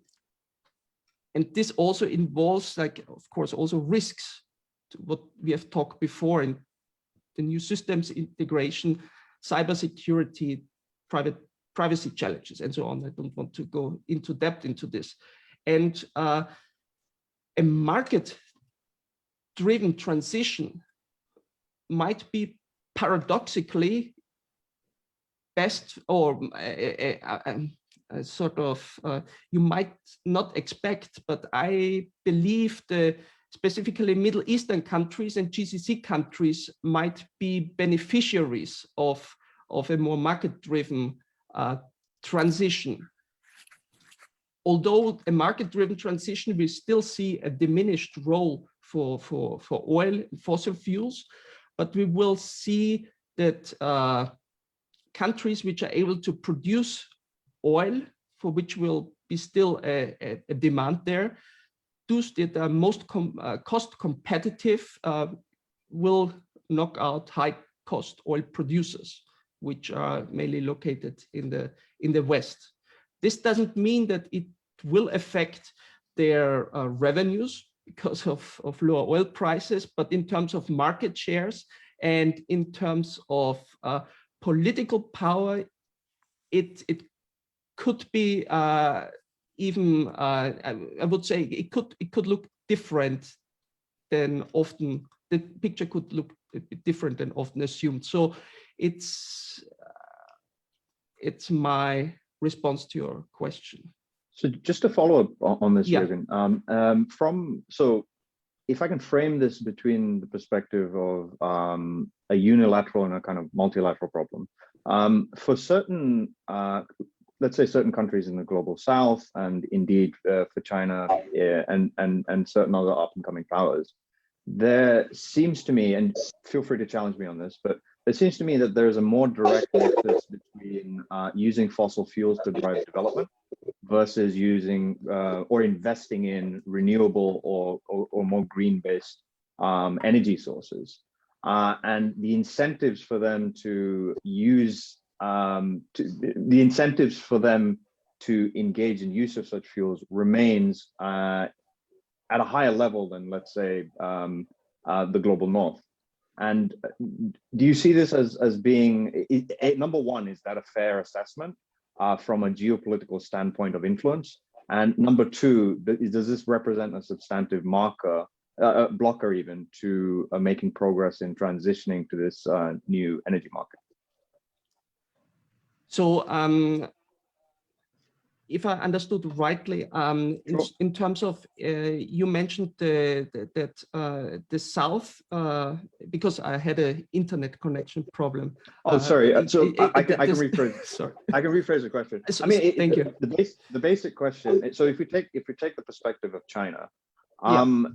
this also involves, like, of course, also risks, to what we have talked before in the new systems integration, cybersecurity, privacy challenges, and so on. I don't want to go into depth into this. And a market-driven transition might be paradoxically best, or sort of, you might not expect, but I believe specifically Middle Eastern countries and GCC countries might be beneficiaries of a more market-driven transition. Although a market-driven transition, we still see a diminished role for oil and fossil fuels, but we will see that countries which are able to produce oil, for which will be still a demand there, those that are most cost competitive will knock out high-cost oil producers, which are mainly located in the West. This doesn't mean that it will affect their revenues because of lower oil prices, but in terms of market shares and in terms of political power, it could be even, I would say it could look different than often, the picture could look a bit different than often assumed. So it's my response to your question. So just to follow up on this, Yeah. Jürgen, so if I can frame this between the perspective of a unilateral and a kind of multilateral problem, for certain, let's say certain countries in the global south, and indeed for China and certain other up and coming powers, there seems to me, and feel free to challenge me on this, but it seems to me that there is a more direct nexus between using fossil fuels to drive development versus using or investing in renewable or more green-based energy sources. And the incentives for them to use, the incentives for them to engage in use of such fuels remains at a higher level than, let's say, the global north. And do you see this as being, number one, is that a fair assessment from a geopolitical standpoint of influence? And number two, does this represent a substantive marker, blocker even, to making progress in transitioning to this new energy market? So if I understood rightly, Sure. in terms of, you mentioned that the South, because I had an internet connection problem. Oh, sorry. So I can rephrase. Sorry. I can rephrase the question. So, I mean, thank you. The basic question. So if we take the perspective of China,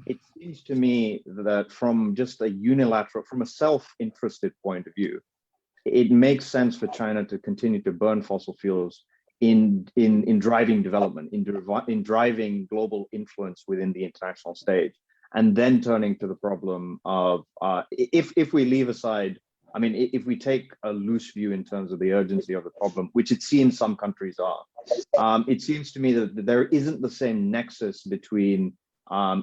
it seems to me that from just a unilateral, from a self-interested point of view, it makes sense for China to continue to burn fossil fuels in driving development, in driving global influence within the international stage, and then turning to the problem of if we leave aside, I mean, if we take a loose view in terms of the urgency of the problem, which it seems some countries are, it seems to me that there isn't the same nexus between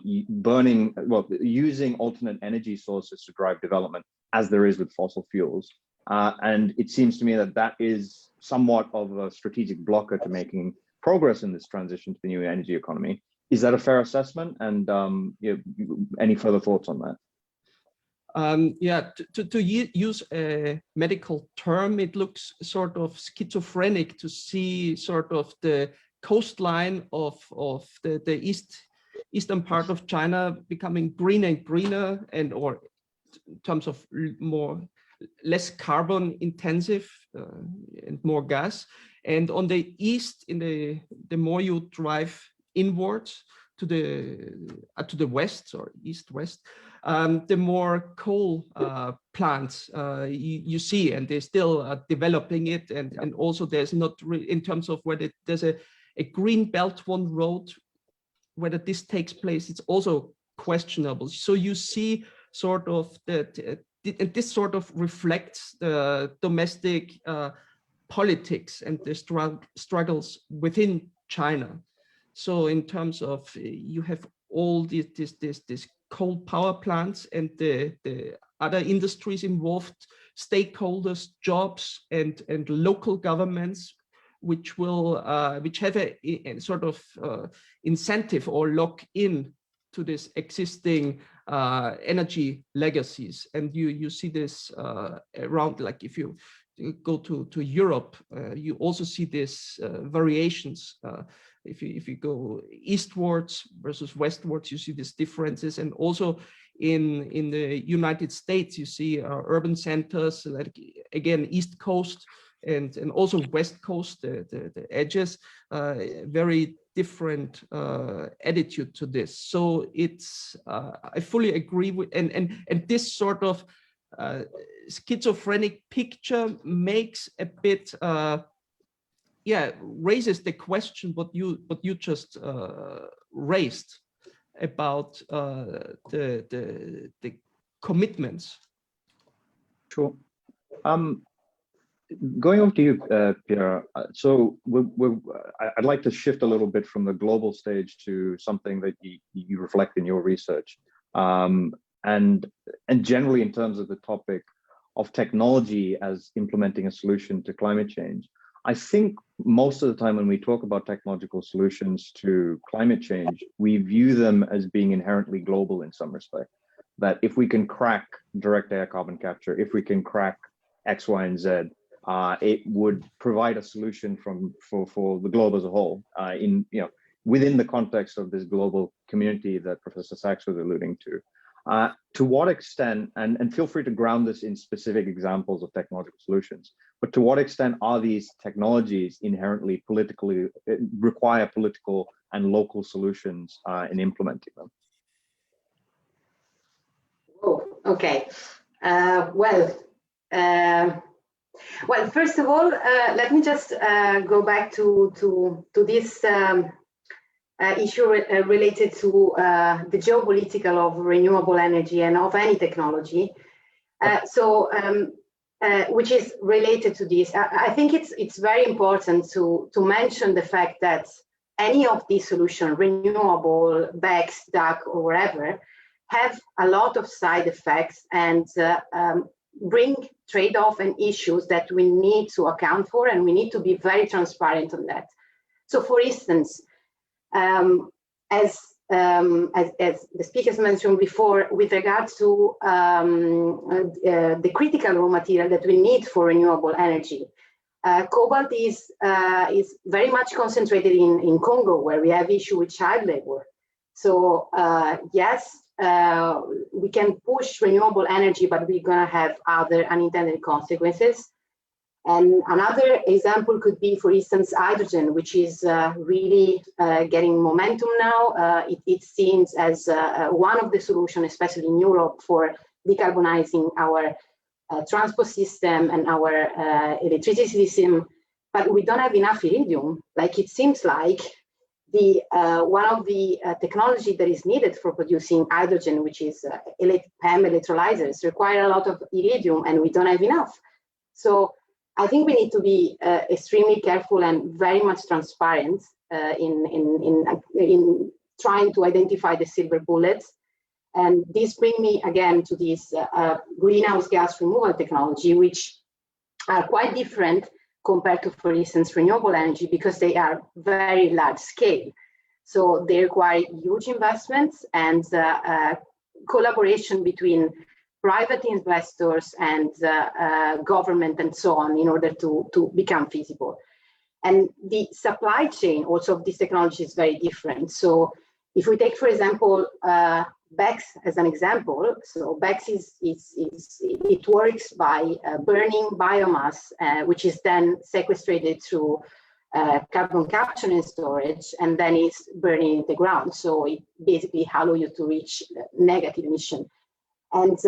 using alternate energy sources to drive development as there is with fossil fuels. And it seems to me that that is somewhat of a strategic blocker to making progress in this transition to the new energy economy. Is that a fair assessment? And any further thoughts on that? Yeah, to use a medical term, it looks sort of schizophrenic to see sort of the coastline of the eastern part of China becoming greener and greener, and or in terms of less carbon intensive and more gas. And on the east, the more you drive inwards to the west or east-west, the more coal plants you see, and they're still developing it. And also there's not in terms of whether there's a green belt one road, whether this takes place, it's also questionable. So you see sort of that, and this sort of reflects the domestic politics and the struggles within China. So in terms of you have all this coal power plants and the other industries involved, stakeholders, jobs, and local governments, which will which have a sort of incentive or lock in to this existing energy legacies. And you see this around, like if you go to Europe, you also see these variations. If you go eastwards versus westwards, you see these differences. And also in the United States, you see urban centers, like again, East Coast and also West Coast, the edges, very different attitude to this. So it's, I fully agree with, and this sort of schizophrenic picture makes a bit, raises the question what you just raised about the commitments. Sure. Going over to you, Pierre. So I'd like to shift a little bit from the global stage to something that you reflect in your research, and generally in terms of the topic of technology as implementing a solution to climate change. I think most of the time when we talk about technological solutions to climate change, we view them as being inherently global in some respect. That if we can crack direct air carbon capture, if we can crack X, Y, and Z, it would provide a solution for the globe as a whole, within the context of this global community that Professor Sachs was alluding to. To what extent, and feel free to ground this in specific examples of technological solutions, but to what extent are these technologies inherently require political and local solutions in implementing them? Oh, okay. Well, first of all, let me just go back to this issue related to the geopolitical of renewable energy and of any technology. Which is related to this. I think it's very important to mention the fact that any of these solutions, renewable, BECCS, DAC, or whatever, have a lot of side effects and bring trade-off and issues that we need to account for, and we need to be very transparent on that. So, for instance, as the speakers mentioned before, with regards to the critical raw material that we need for renewable energy, cobalt is very much concentrated in Congo, where we have issue with child labor. So yes, we can push renewable energy, but we're going to have other unintended consequences. And another example could be, for instance, hydrogen, which is really getting momentum now. It seems as one of the solutions, especially in Europe, for decarbonizing our transport system and our electricity system. But we don't have enough iridium. Like it seems like the one of the technology that is needed for producing hydrogen, which is PEM electrolyzers, require a lot of iridium, and we don't have enough. So I think we need to be extremely careful and very much transparent in trying to identify the silver bullets. And this brings me again to this greenhouse gas removal technology, which are quite different compared to, for instance, renewable energy, because they are very large scale. So they require huge investments and collaboration between private investors and government and so on in order to become feasible. And the supply chain also of this technology is very different. So if we take, for example, BECCS as an example, so BECCS it works by burning biomass, which is then sequestrated through carbon capture and storage, and then it's burning in the ground. So it basically allows you to reach negative emission. And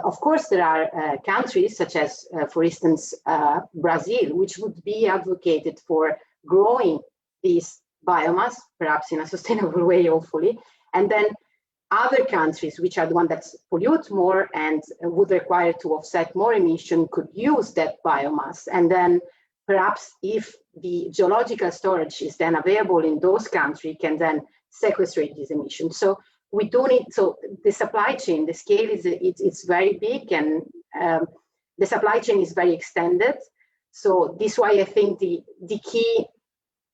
of course, there are countries such as, for instance, Brazil, which would be advocated for growing this biomass, perhaps in a sustainable way, hopefully. And then other countries, which are the ones that pollute more and would require to offset more emission, could use that biomass. And then perhaps if the geological storage is then available in those countries, can then sequestrate these emissions. So we do need, so the supply chain, the scale is it's very big, and the supply chain is very extended. So this is why I think the key,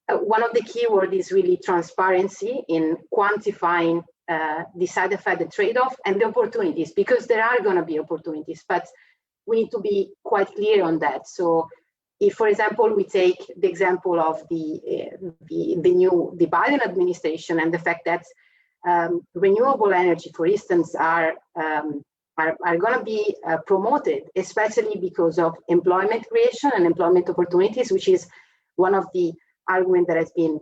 one of the key words is really transparency in quantifying the side effect, the trade-off, and the opportunities, because there are going to be opportunities, but we need to be quite clear on that. So if, for example, we take the example of the Biden administration and the fact that renewable energy, for instance, are going to be promoted, especially because of employment creation and employment opportunities, which is one of the arguments that has been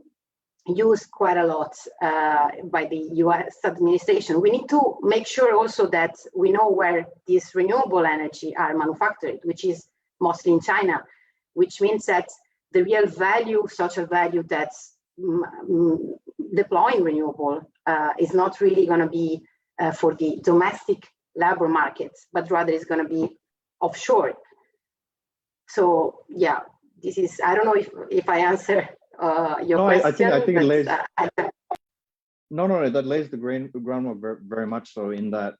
used quite a lot by the US administration. We need to make sure also that we know where these renewable energy are manufactured, which is mostly in China, which means that the real value, social value that's deploying renewable is not really going to be for the domestic labor markets, but rather is going to be offshore. So yeah, this is, I don't know if I answer your question. I think it lays. No, that lays the groundwork very much so in that,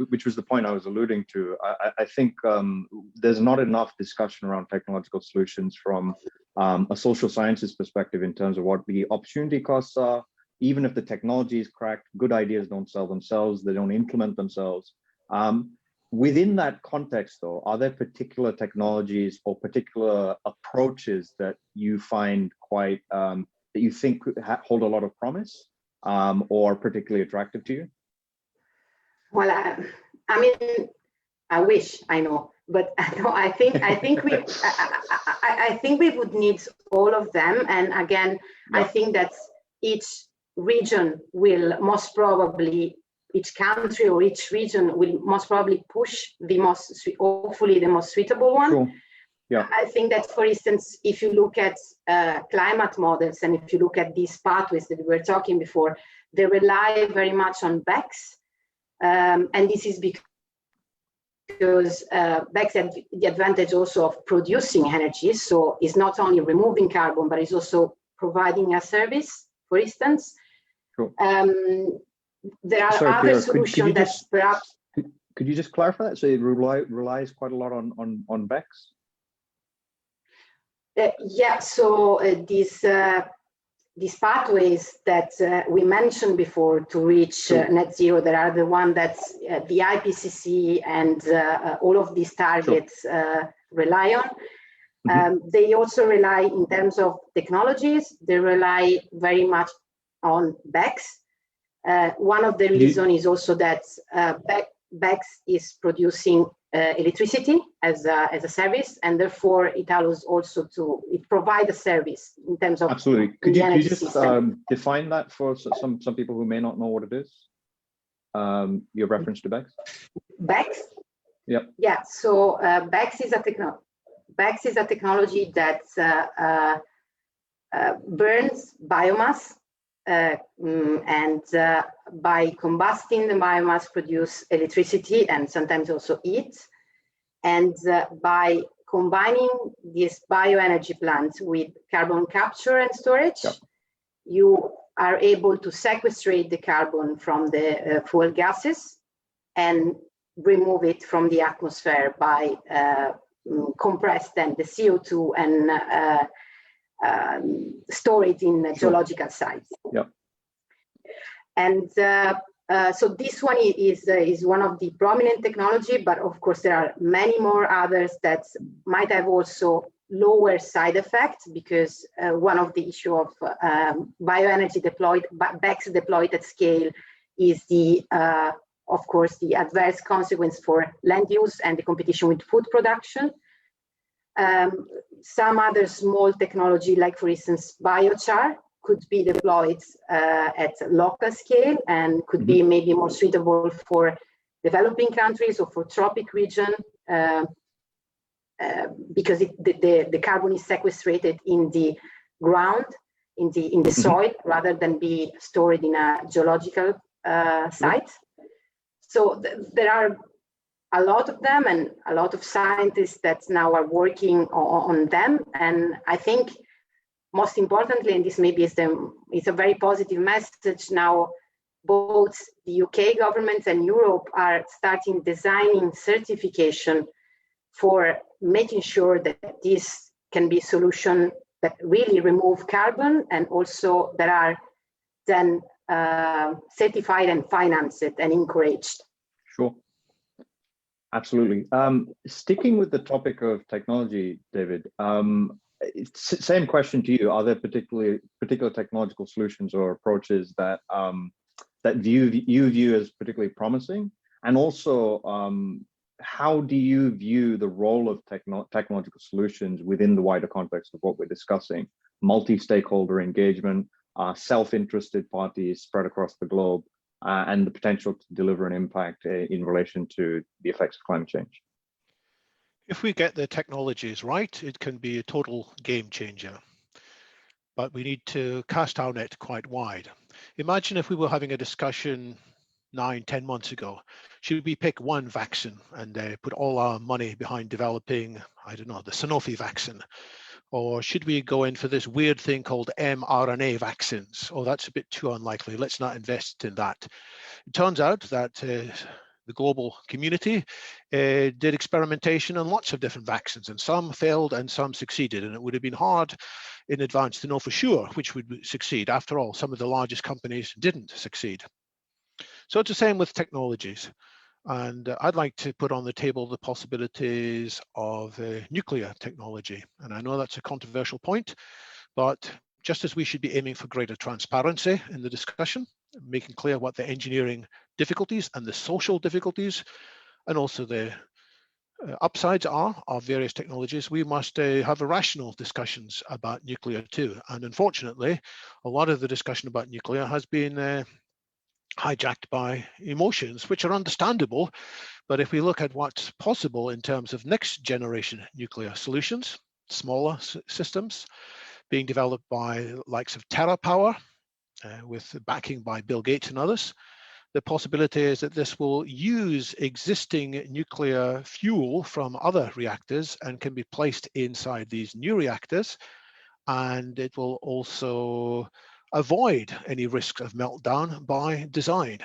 which was the point I was alluding to. I think there's not enough discussion around technological solutions from a social sciences perspective in terms of what the opportunity costs are. Even if the technology is cracked, good ideas don't sell themselves, they don't implement themselves. Within that context, though, are there particular technologies or particular approaches that you find quite, that you think hold a lot of promise? Or particularly attractive to you? Well, I mean, I wish I know, but no, I think we would need all of them. And again, yeah. I think that each region will most probably, each country or each region will most probably push hopefully the most suitable one. Sure. Yeah. I think that, for instance, if you look at climate models and if you look at these pathways that we were talking before, they rely very much on BECCS. And this is because BECCS have the advantage also of producing energy. So it's not only removing carbon, but it's also providing a service, for instance. Sure. There are other solutions that perhaps... Could you just clarify that? So it relies quite a lot on BECCS? Yeah, so these pathways that we mentioned before to reach net zero, there are the one that's the IPCC and all of these targets rely on. Mm-hmm. They also rely in terms of technologies, they rely very much on BECCS. One of the reasons is also that BECCS is producing electricity as a service, and therefore it allows also to provide a service in terms of absolutely. Could you just define that for some people who may not know what it is? Your reference to BECCS. BECCS. Yep. Yeah. So BECCS is a technology that burns biomass. And by combusting the biomass produce electricity and sometimes also heat. And by combining this bioenergy plant with carbon capture and storage, yep. You are able to sequestrate the carbon from the fuel gases and remove it from the atmosphere by compress then the CO2 and store it in geological sites. Yep. And so this one is one of the prominent technology, but of course there are many more others that might have also lower side effects, because one of the issue of bioenergy deployed, BECCS deployed at scale is the, of course, the adverse consequence for land use and the competition with food production. Some other small technology, like for instance, biochar, could be deployed at local scale and could be maybe more suitable for developing countries or for tropic region, because the carbon is sequestrated in the ground, in the soil, rather than be stored in a geological site. So there are a lot of them, and a lot of scientists that now are working on them. And I think most importantly, and this maybe is a very positive message now, both the UK government and Europe are starting designing certification for making sure that this can be a solution that really remove carbon, and also that are then certified and financed and encouraged. Sure. Absolutely. Sticking with the topic of technology, David, same question to you. Are there particular technological solutions or approaches that you view as particularly promising? And also, how do you view the role of technological solutions within the wider context of what we're discussing? Multi-stakeholder engagement, self-interested parties spread across the globe, and the potential to deliver an impact in relation to the effects of climate change. If we get the technologies right, it can be a total game changer. But we need to cast our net quite wide. Imagine if we were having a discussion 9-10 months ago. Should we pick one vaccine and put all our money behind developing, I don't know, the Sanofi vaccine? Or should we go in for this weird thing called mRNA vaccines? Oh, that's a bit too unlikely. Let's not invest in that. It turns out that the global community did experimentation on lots of different vaccines, and some failed and some succeeded. And it would have been hard in advance to know for sure which would succeed. After all, some of the largest companies didn't succeed. So it's the same with technologies. And I'd like to put on the table the possibilities of nuclear technology. And I know that's a controversial point, but just as we should be aiming for greater transparency in the discussion, making clear what the engineering difficulties and the social difficulties, and also the upsides are of various technologies, we must have rational discussions about nuclear too. And unfortunately, a lot of the discussion about nuclear has been hijacked by emotions, which are understandable. But if we look at what's possible in terms of next generation nuclear solutions, smaller systems being developed by the likes of TerraPower, with backing by Bill Gates and others, the possibility is that this will use existing nuclear fuel from other reactors and can be placed inside these new reactors. And it will also avoid any risk of meltdown by design.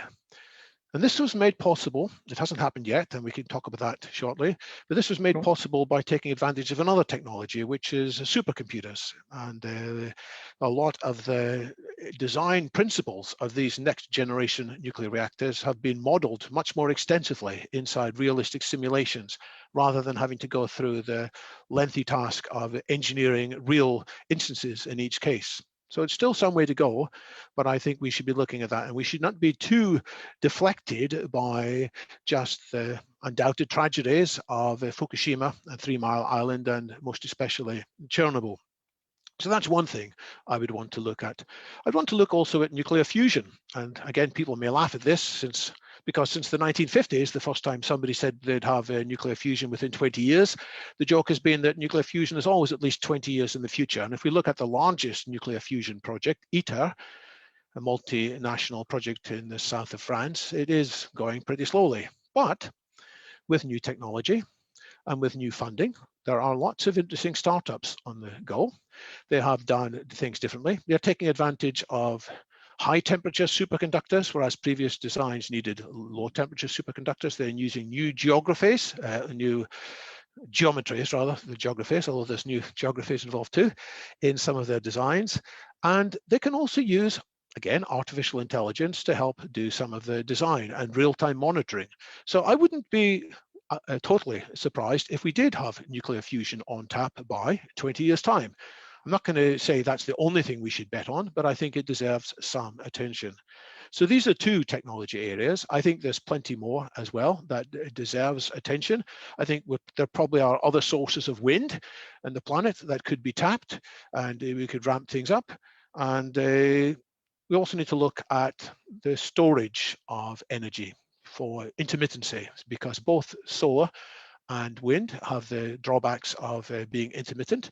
And this was made possible, it hasn't happened yet, and we can talk about that shortly, but this was made possible by taking advantage of another technology, which is supercomputers. And a lot of the design principles of these next generation nuclear reactors have been modeled much more extensively inside realistic simulations, rather than having to go through the lengthy task of engineering real instances in each case. So it's still some way to go, but I think we should be looking at that, and we should not be too deflected by just the undoubted tragedies of Fukushima and 3 Mile Island, and most especially Chernobyl. So that's one thing I would want to look at. I'd want to look also at nuclear fusion. And again, people may laugh at this because since the 1950s, the first time somebody said they'd have nuclear fusion within 20 years, the joke has been that nuclear fusion is always at least 20 years in the future. And if we look at the largest nuclear fusion project, ITER, a multinational project in the south of France, it is going pretty slowly. But with new technology and with new funding, there are lots of interesting startups on the go. They have done things differently. They're taking advantage of high temperature superconductors, whereas previous designs needed low temperature superconductors. They're using new geographies, new geometries rather than geographies, although there's new geographies involved too in some of their designs. And they can also use, again, artificial intelligence to help do some of the design and real-time monitoring. So I wouldn't be totally surprised if we did have nuclear fusion on tap by 20 years' time. I'm not going to say that's the only thing we should bet on, but I think it deserves some attention. So these are two technology areas. I think there's plenty more as well that deserves attention. I think there probably are other sources of wind on the planet that could be tapped, and we could ramp things up. And we also need to look at the storage of energy for intermittency, because both solar and wind have the drawbacks of being intermittent,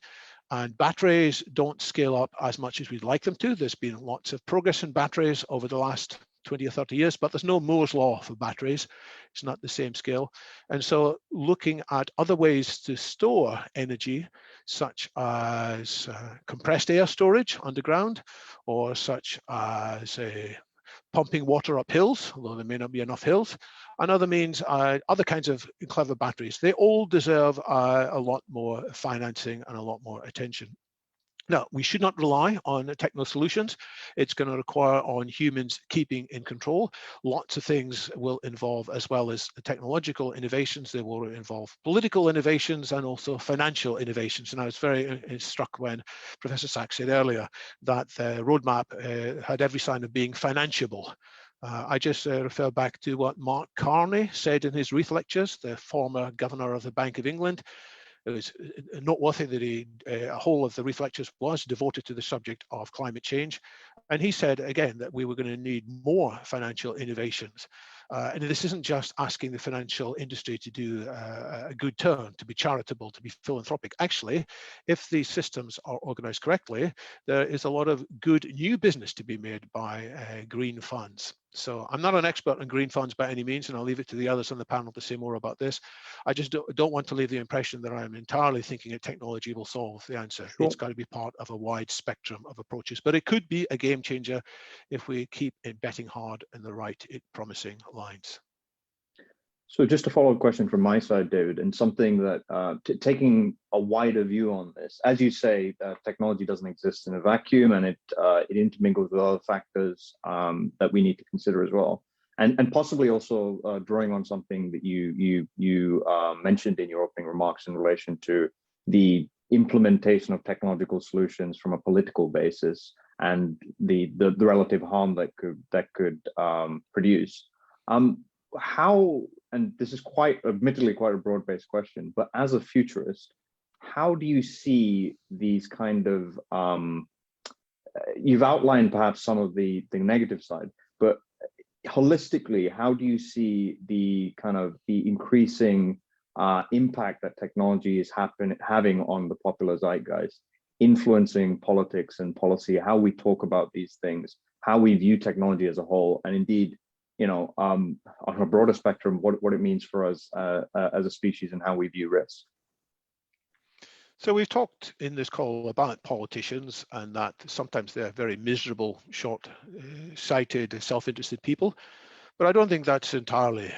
and batteries don't scale up as much as we'd like them to. There's been lots of progress in batteries over the last 20 or 30 years, but there's no Moore's law for batteries. It's not the same scale. And so looking at other ways to store energy, such as compressed air storage underground, or such as pumping water up hills, although there may not be enough hills, and other means, other kinds of clever batteries. They all deserve a lot more financing and a lot more attention. Now, we should not rely on techno solutions. It's going to require on humans keeping in control. Lots of things will involve, as well as technological innovations, they will involve political innovations and also financial innovations. And I was very struck when Professor Sachs said earlier that the roadmap had every sign of being financeable. I just refer back to what Mark Carney said in his Reith lectures, the former governor of the Bank of England. It was noteworthy that a whole of the Reith lectures was devoted to the subject of climate change. And he said, again, that we were going to need more financial innovations. And this isn't just asking the financial industry to do a good turn, to be charitable, to be philanthropic. Actually, if these systems are organized correctly, there is a lot of good new business to be made by green funds. So I'm not an expert on green funds by any means, and I'll leave it to the others on the panel to say more about this. I just don't want to leave the impression that I'm entirely thinking that technology will solve the answer. Sure. It's got to be part of a wide spectrum of approaches, but it could be a game changer if we keep betting hard in the right, promising lines. So just a follow-up question from my side, David, and something that taking a wider view on this, as you say, technology doesn't exist in a vacuum, and it intermingles with other factors that we need to consider as well, and possibly also drawing on something that you mentioned in your opening remarks in relation to the implementation of technological solutions from a political basis and the relative harm that could produce. How, and this is admittedly quite a broad-based question, but as a futurist, how do you see these kind of, you've outlined perhaps some of the negative side, but holistically, how do you see the increasing impact that technology is having on the popular zeitgeist, influencing politics and policy, how we talk about these things, how we view technology as a whole, and indeed, on a broader spectrum, what it means for us as a species and how we view risk? So we've talked in this call about politicians and that sometimes they're very miserable, short-sighted, self-interested people. But I don't think that's entirely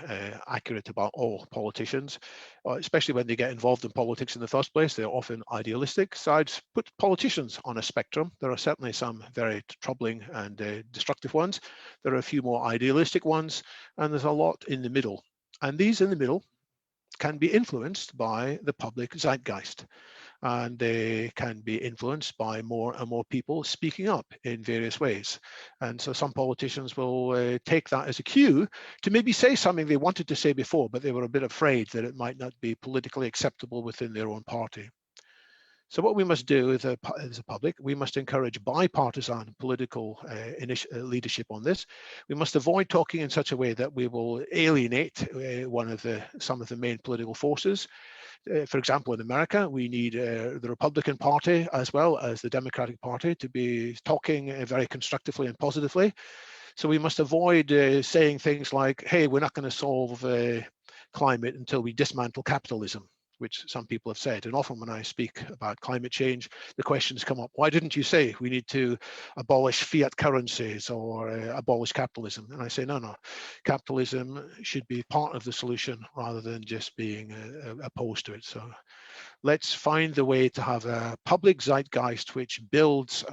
accurate about all politicians, especially when they get involved in politics in the first place. They're often idealistic. So I'd put politicians on a spectrum. There are certainly some very troubling and destructive ones. There are a few more idealistic ones, and there's a lot in the middle. And these in the middle can be influenced by the public zeitgeist. And they can be influenced by more and more people speaking up in various ways. And so some politicians will take that as a cue to maybe say something they wanted to say before, but they were a bit afraid that it might not be politically acceptable within their own party. So what we must do as a public, we must encourage bipartisan political leadership on this. We must avoid talking in such a way that we will alienate some of the main political forces. For example, in America, we need the Republican Party as well as the Democratic Party to be talking very constructively and positively. So we must avoid saying things like, hey, we're not going to solve climate until we dismantle capitalism, which some people have said. And often when I speak about climate change, the questions come up, why didn't you say we need to abolish fiat currencies or abolish capitalism? And I say, no, capitalism should be part of the solution rather than just being opposed to it. So let's find the way to have a public zeitgeist which builds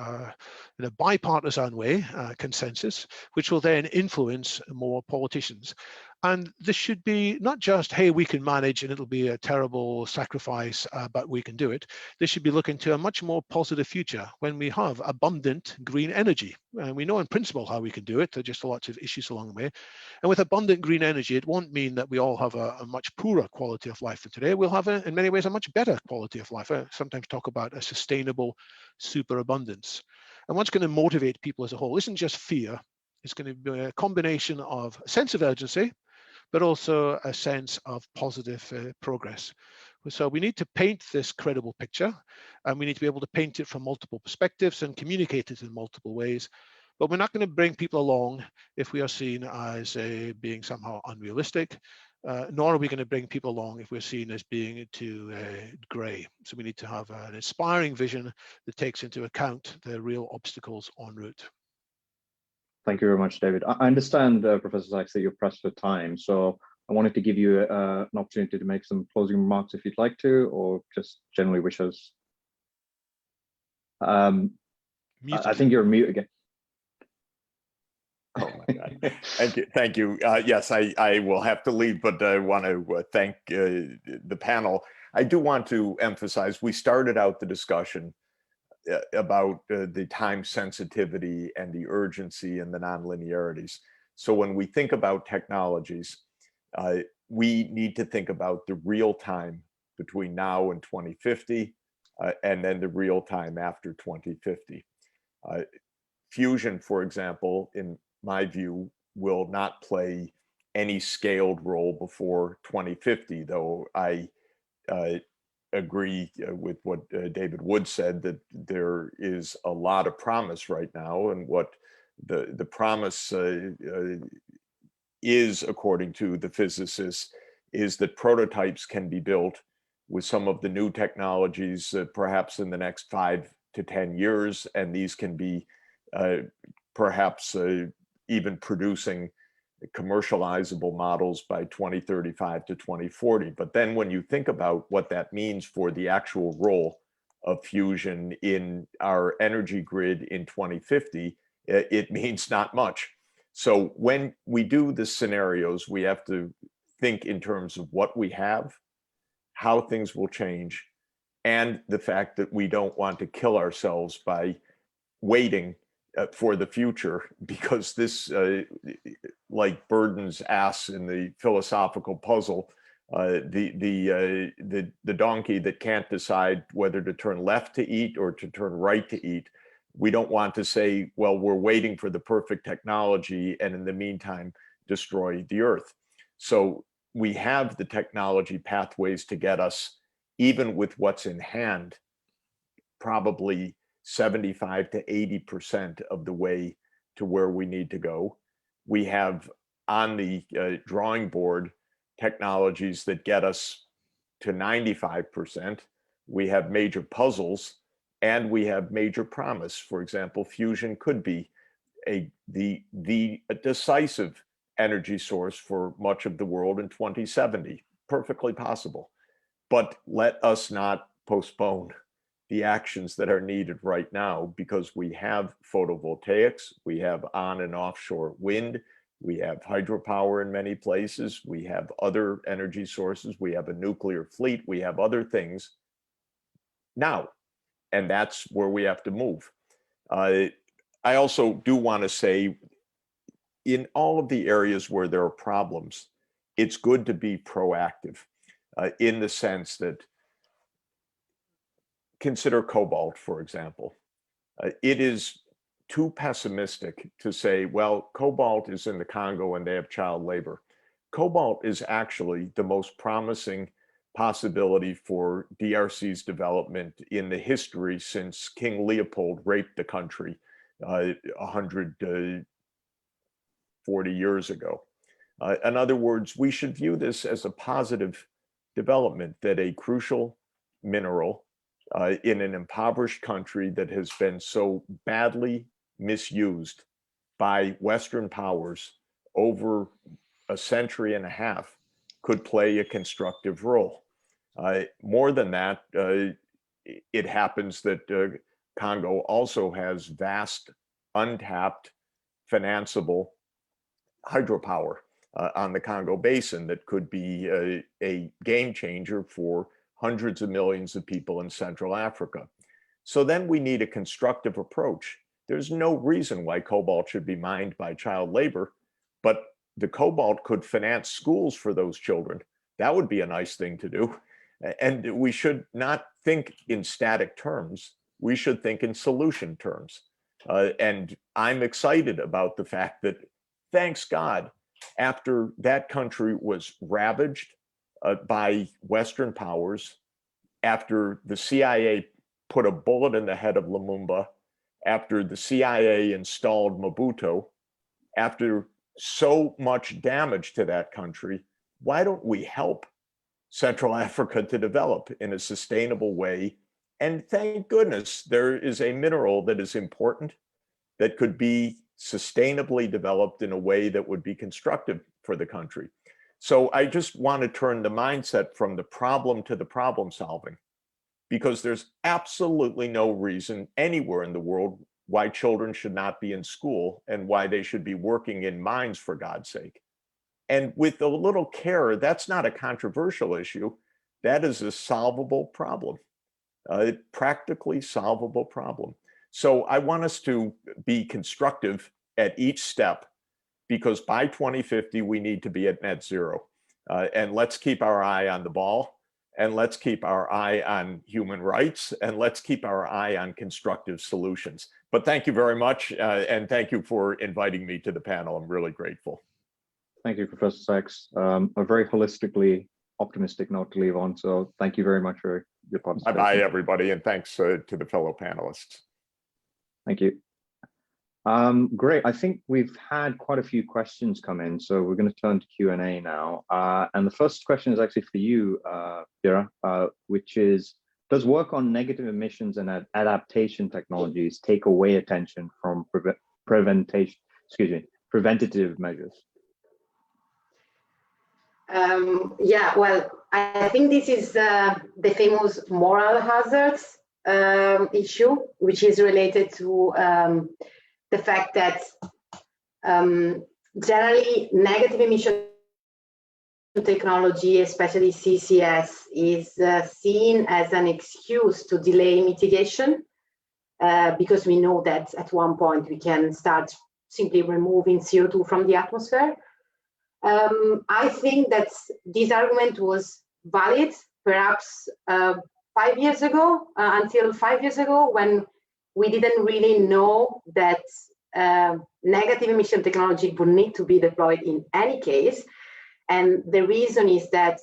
in a bipartisan way consensus, which will then influence more politicians. And this should be not just, hey, we can manage and it'll be a terrible sacrifice, but we can do it. This should be looking to a much more positive future when we have abundant green energy. And we know in principle how we can do it. There are just lots of issues along the way. And with abundant green energy, it won't mean that we all have a much poorer quality of life than today. We'll have, in many ways, a much better quality of life. I sometimes talk about a sustainable superabundance. And what's going to motivate people as a whole isn't just fear. It's going to be a combination of a sense of urgency, but also a sense of positive progress. So we need to paint this credible picture, and we need to be able to paint it from multiple perspectives and communicate it in multiple ways. But we're not going to bring people along if we are seen as being somehow unrealistic, nor are we going to bring people along if we're seen as being too grey. So we need to have an inspiring vision that takes into account the real obstacles en route. Thank you very much, David. I understand, Professor Sachs, that you're pressed for time, so I wanted to give you an opportunity to make some closing remarks if you'd like to, or just generally wish us. I think you're mute again. Oh my God. Thank you. Yes, I will have to leave, but I want to thank the panel. I do want to emphasize, we started out the discussion about the time sensitivity and the urgency and the nonlinearities. So when we think about technologies, we need to think about the real time between now and 2050, and then the real time after 2050. Fusion, for example, in my view, will not play any scaled role before 2050, though I agree with what David Wood said, that there is a lot of promise right now, and what the promise is, according to the physicists, is that prototypes can be built with some of the new technologies perhaps in the next 5 to 10 years, and these can be perhaps even producing commercializable models by 2035 to 2040. But then when you think about what that means for the actual role of fusion in our energy grid in 2050, it means not much. So when we do the scenarios, we have to think in terms of what we have, how things will change, and the fact that we don't want to kill ourselves by waiting for the future, because this, like Burden's ass in the philosophical puzzle, the donkey that can't decide whether to turn left to eat or to turn right to eat. We don't want to say, well, we're waiting for the perfect technology, and in the meantime, destroy the earth. So we have the technology pathways to get us, even with what's in hand, probably 75 to 80% of the way to where we need to go. We have on the drawing board technologies that get us to 95%. We have major puzzles, and we have major promise. For example, fusion could be the decisive energy source for much of the world in 2070. Perfectly possible. But let us not postpone the actions that are needed right now, because we have photovoltaics, we have on and offshore wind, we have hydropower in many places, we have other energy sources, we have a nuclear fleet, we have other things now, and that's where we have to move. I also do want to say, in all of the areas where there are problems, it's good to be proactive in the sense that, consider cobalt, for example. It is too pessimistic to say, well, cobalt is in the Congo and they have child labor. Cobalt is actually the most promising possibility for DRC's development in the history since King Leopold raped the country 140 years ago. In other words, we should view this as a positive development, that a crucial mineral in an impoverished country that has been so badly misused by Western powers over a century and a half could play a constructive role. More than that, it happens that Congo also has vast, untapped, financeable hydropower on the Congo Basin that could be a game changer for hundreds of millions of people in Central Africa. So then we need a constructive approach. There's no reason why cobalt should be mined by child labor, but the cobalt could finance schools for those children. That would be a nice thing to do. And we should not think in static terms. We should think in solution terms. And I'm excited about the fact that, thanks God, after that country was ravaged by Western powers, after the CIA put a bullet in the head of Lumumba, after the CIA installed Mobutu, after so much damage to that country, why don't we help Central Africa to develop in a sustainable way? And thank goodness there is a mineral that is important that could be sustainably developed in a way that would be constructive for the country. So I just want to turn the mindset from the problem to the problem solving, because there's absolutely no reason anywhere in the world why children should not be in school and why they should be working in mines, for God's sake. And with a little care, that's not a controversial issue. That is a solvable problem, a practically solvable problem. So I want us to be constructive at each step, because by 2050, we need to be at net zero. And let's keep our eye on the ball, and let's keep our eye on human rights, and let's keep our eye on constructive solutions. But thank you very much, and thank you for inviting me to the panel. I'm really grateful. Thank you, Professor Sachs. A very holistically optimistic note to leave on. So thank you very much for your participation. Bye-bye, everybody, and thanks to the fellow panelists. Thank you. Great. I think we've had quite a few questions come in, so we're going to turn to Q&A now. And the first question is actually for you, Vera, which is, does work on negative emissions and adaptation technologies take away attention from preventative measures? Yeah, well, I think this is the famous moral hazards issue, which is related to the fact that generally negative emission technology, especially CCS, is seen as an excuse to delay mitigation, because we know that at one point we can start simply removing CO2 from the atmosphere. I think that this argument was valid perhaps 5 years ago, until 5 years ago, when we didn't really know that negative emission technology would need to be deployed in any case. And the reason is that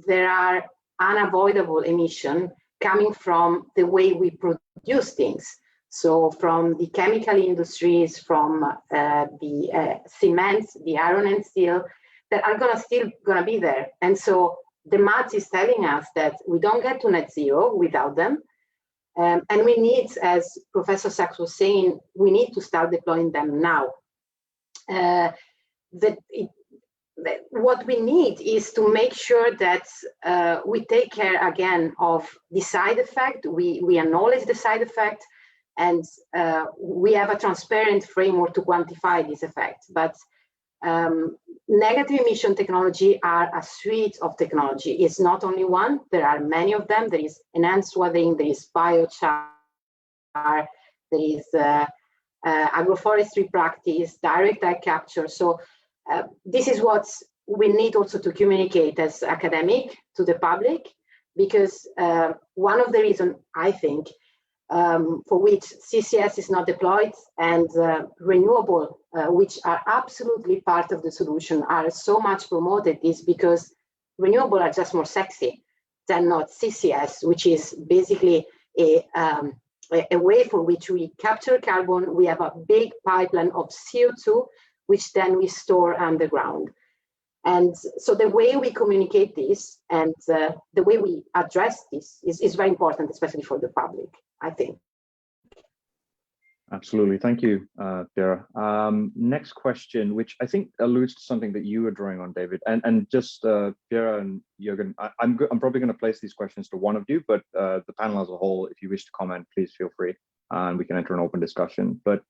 there are unavoidable emissions coming from the way we produce things. So from the chemical industries, from the cement, the iron and steel, that are still gonna be there. And so the math is telling us that we don't get to net zero without them. And we need, as Professor Sachs was saying, we need to start deploying them now. What we need is to make sure that we take care again of the side effect, we acknowledge the side effect, and we have a transparent framework to quantify this effect. But negative emission technology are a suite of technology. It's not only one, there are many of them. There is enhanced weathering, there is biochar, there is agroforestry practice, direct air capture. So this is what we need also to communicate as academic to the public, because one of the reasons, I think, for which CCS is not deployed and renewable, which are absolutely part of the solution, are so much promoted, is because renewable are just more sexy than not CCS, which is basically a way for which we capture carbon. We have a big pipeline of CO2, which then we store underground. And so the way we communicate this and the way we address this is very important, especially for the public, I think. Absolutely. Thank you, Vera. Next question, which I think alludes to something that you were drawing on, David. And just Vera and Jürgen, I'm probably going to place these questions to one of you, but the panel as a whole, if you wish to comment, please feel free, and we can enter an open discussion. But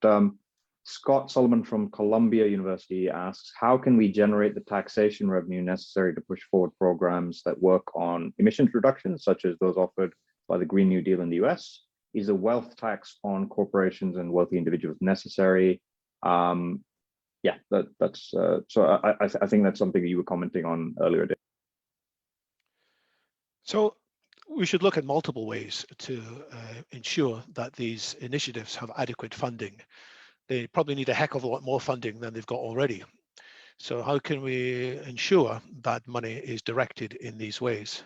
Scott Solomon from Columbia University asks, how can we generate the taxation revenue necessary to push forward programs that work on emissions reductions, such as those offered by the Green New Deal in the US? Is a wealth tax on corporations and wealthy individuals necessary? Yeah, that's so I think that's something that you were commenting on earlier, Dave. So we should look at multiple ways to ensure that these initiatives have adequate funding. They probably need a heck of a lot more funding than they've got already. So how can we ensure that money is directed in these ways?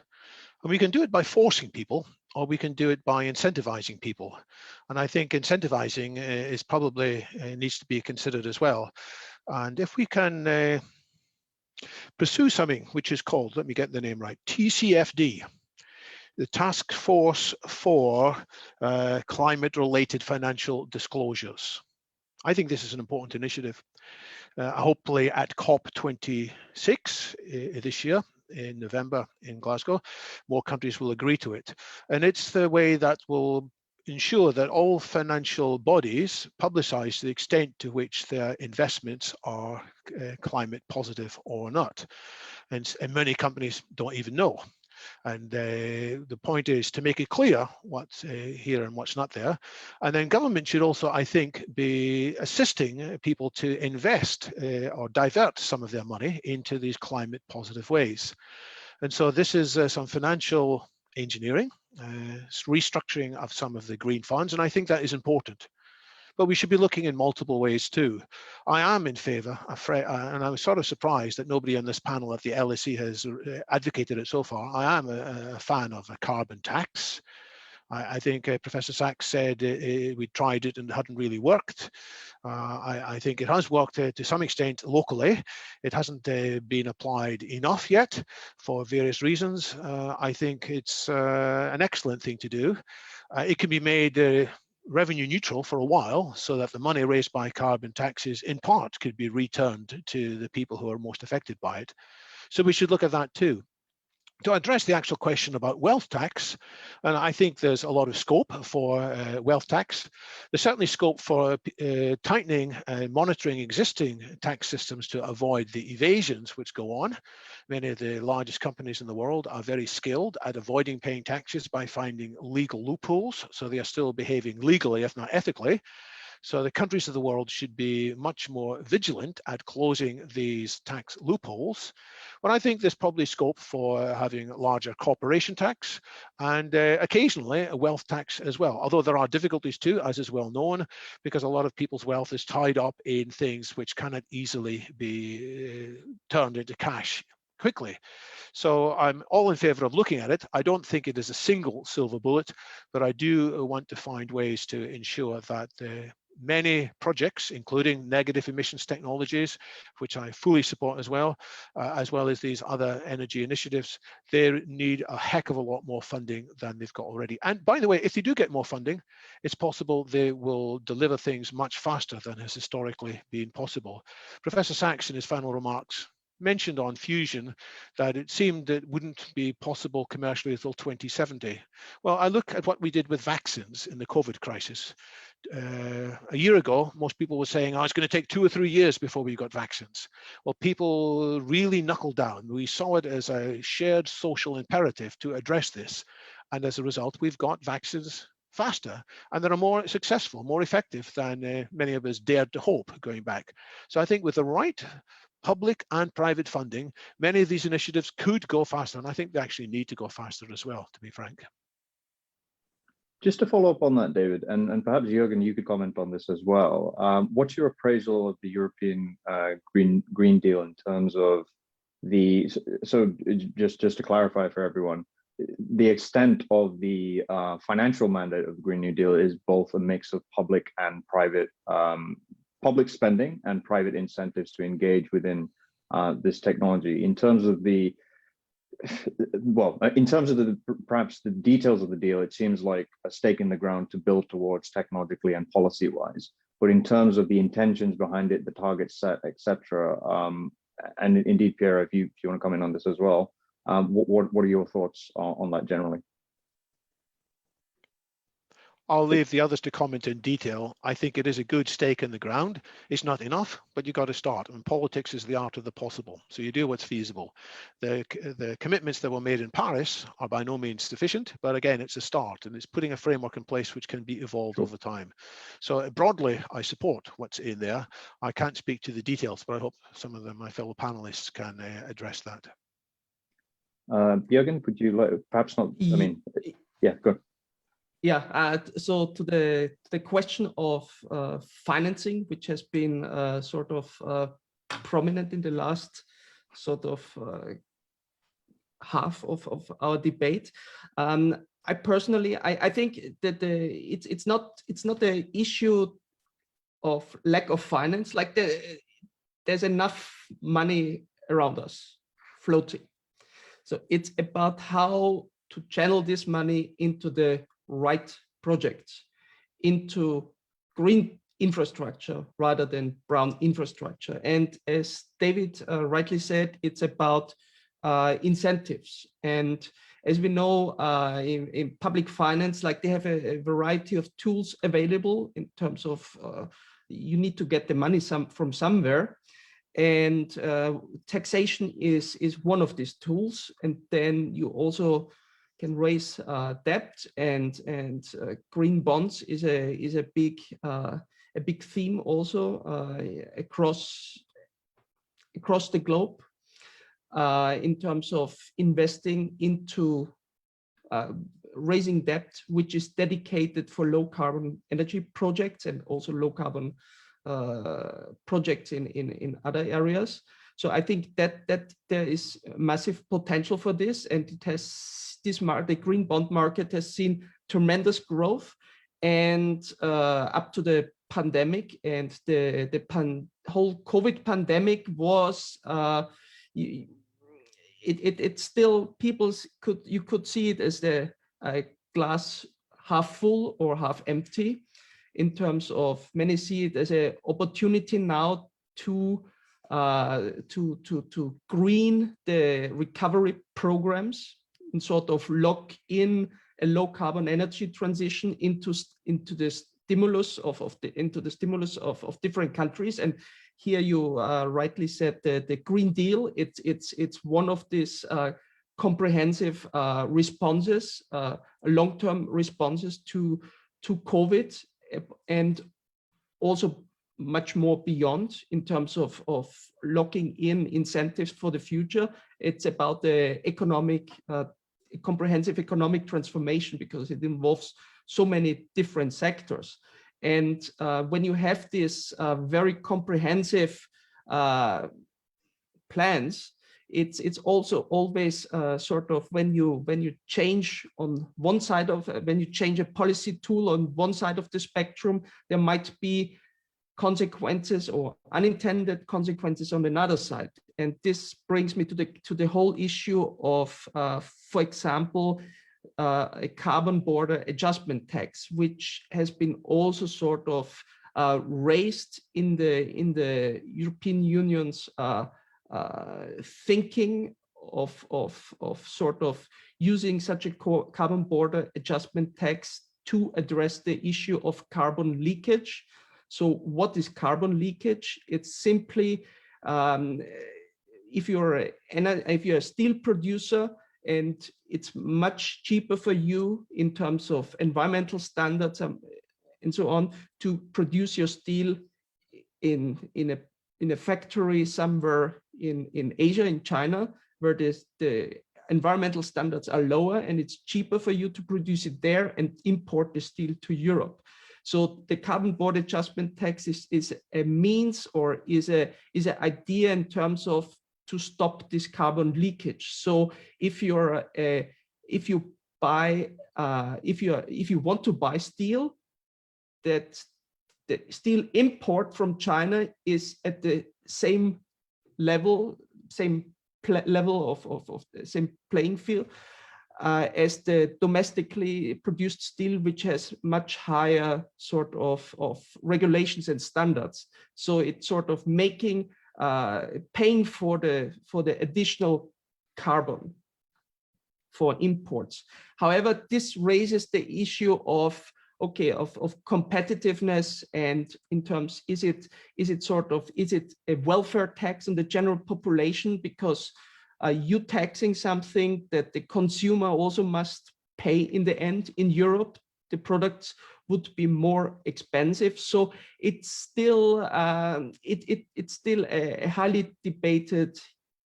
And we can do it by forcing people, or we can do it by incentivizing people. And I think incentivizing is probably needs to be considered as well. And if we can pursue something which is called, let me get the name right, TCFD, the Task Force for Climate-Related Financial Disclosures. I think this is an important initiative. Hopefully at COP26 this year in November in Glasgow, more countries will agree to it. And it's the way that will ensure that all financial bodies publicize the extent to which their investments are climate positive or not. And many companies don't even know. And the point is to make it clear what's here and what's not there. And then government should also, I think, be assisting people to invest or divert some of their money into these climate positive ways. And so this is some financial engineering, restructuring of some of the green funds. And I think that is important. But we should be looking in multiple ways too. I am in favor, and I was sort of surprised that nobody on this panel at the LSE has advocated it so far. I am a fan of a carbon tax. I think Professor Sachs said we tried it and it hadn't really worked. I think it has worked to some extent locally. It hasn't been applied enough yet for various reasons. I think it's an excellent thing to do. It can be made revenue neutral for a while, so that the money raised by carbon taxes in part could be returned to the people who are most affected by it. So we should look at that too. To address the actual question about wealth tax, and I think there's a lot of scope for wealth tax. There's certainly scope for tightening and monitoring existing tax systems to avoid the evasions which go on. Many of the largest companies in the world are very skilled at avoiding paying taxes by finding legal loopholes, so they are still behaving legally, if not ethically. So the countries of the world should be much more vigilant at closing these tax loopholes. But I think there's probably scope for having larger corporation tax and occasionally a wealth tax as well. Although there are difficulties too, as is well known, because a lot of people's wealth is tied up in things which cannot easily be turned into cash quickly. So I'm all in favor of looking at it. I don't think it is a single silver bullet, but I do want to find ways to ensure that many projects, including negative emissions technologies, which I fully support as well as these other energy initiatives, they need a heck of a lot more funding than they've got already. And by the way, if they do get more funding, it's possible they will deliver things much faster than has historically been possible. Professor Sachs, in his final remarks, mentioned on fusion that it seemed that it wouldn't be possible commercially until 2070. Well, I look at what we did with vaccines in the COVID crisis. A year ago, most people were saying, oh, it's going to take 2 or 3 years before we got vaccines. Well, people really knuckled down. We saw it as a shared social imperative to address this. And as a result, we've got vaccines faster, and that are more successful, more effective than many of us dared to hope going back. So I think with the right public and private funding, many of these initiatives could go faster, and I think they actually need to go faster as well, to be frank. Just to follow up on that, David, and perhaps Jürgen, you could comment on this as well. What's your appraisal of the European Green Deal in terms of the, so just to clarify for everyone, the extent of the financial mandate of the Green New Deal is both a mix of public and private, public spending and private incentives to engage within this technology. In terms of the, well, in terms of the perhaps the details of the deal, it seems like a stake in the ground to build towards technologically and policy-wise. But in terms of the intentions behind it, the target set, etc., and indeed, Pierre, if you want to comment on this as well, what are your thoughts on that generally? I'll leave the others to comment in detail. I think it is a good stake in the ground. It's not enough, but you got to start. And politics is the art of the possible. So you do what's feasible. The commitments that were made in Paris are by no means sufficient, but again, it's a start, and it's putting a framework in place which can be evolved over time. So broadly, I support what's in there. I can't speak to the details, but I hope some of my fellow panelists can address that. Jürgen, would you like, perhaps not, I mean, yeah, go. Yeah, so to the question of financing, which has been sort of prominent in the last sort of half of our debate. I personally, I think that it's not the issue of lack of finance. Like there's enough money around us floating. So it's about how to channel this money into the right projects, into green infrastructure rather than brown infrastructure. And as David rightly said, it's about incentives. And as we know, in public finance, like they have a variety of tools available in terms of you need to get the money from somewhere. And taxation is one of these tools. And then you also can raise debt, and green bonds is a big theme also across the globe in terms of investing into raising debt, which is dedicated for low carbon energy projects and also low carbon projects in other areas. So I think that there is massive potential for this, and it has the green bond market has seen tremendous growth, and up to the pandemic, and the whole COVID pandemic was it still you could see it as the glass half full or half empty, in terms of many see it as an opportunity now to green the recovery programs and sort of lock in a low carbon energy transition into the stimulus of different countries. And here you rightly said the Green Deal. It's one of these comprehensive responses, long-term responses to COVID, and also much more beyond in terms of locking in incentives for the future. It's about the comprehensive economic transformation, because it involves so many different sectors. And when you have these very comprehensive plans, it's also always sort of when you change on one side of when you change a policy tool on one side of the spectrum, there might be consequences or unintended consequences on another side. And this brings me to the whole issue of, for example, a carbon border adjustment tax, which has been also sort of raised in the European Union's thinking of sort of using such a carbon border adjustment tax to address the issue of carbon leakage. So what is carbon leakage? It's simply if you're a steel producer and it's much cheaper for you in terms of environmental standards and so on to produce your steel in a factory somewhere in Asia, in China, where the environmental standards are lower, and it's cheaper for you to produce it there and import the steel to Europe. So the carbon border adjustment tax is a means, or is an idea in terms of to stop this carbon leakage. So if you want to buy steel, that the steel import from China is at the same level, same playing field as the domestically produced steel, which has much higher sort of regulations and standards. So it's sort of making paying for the additional carbon for imports. However, this raises the issue of competitiveness, and in terms, is it a welfare tax on the general population, because you taxing something that the consumer also must pay in the end. In Europe, the products would be more expensive. So it's still it's still a highly debated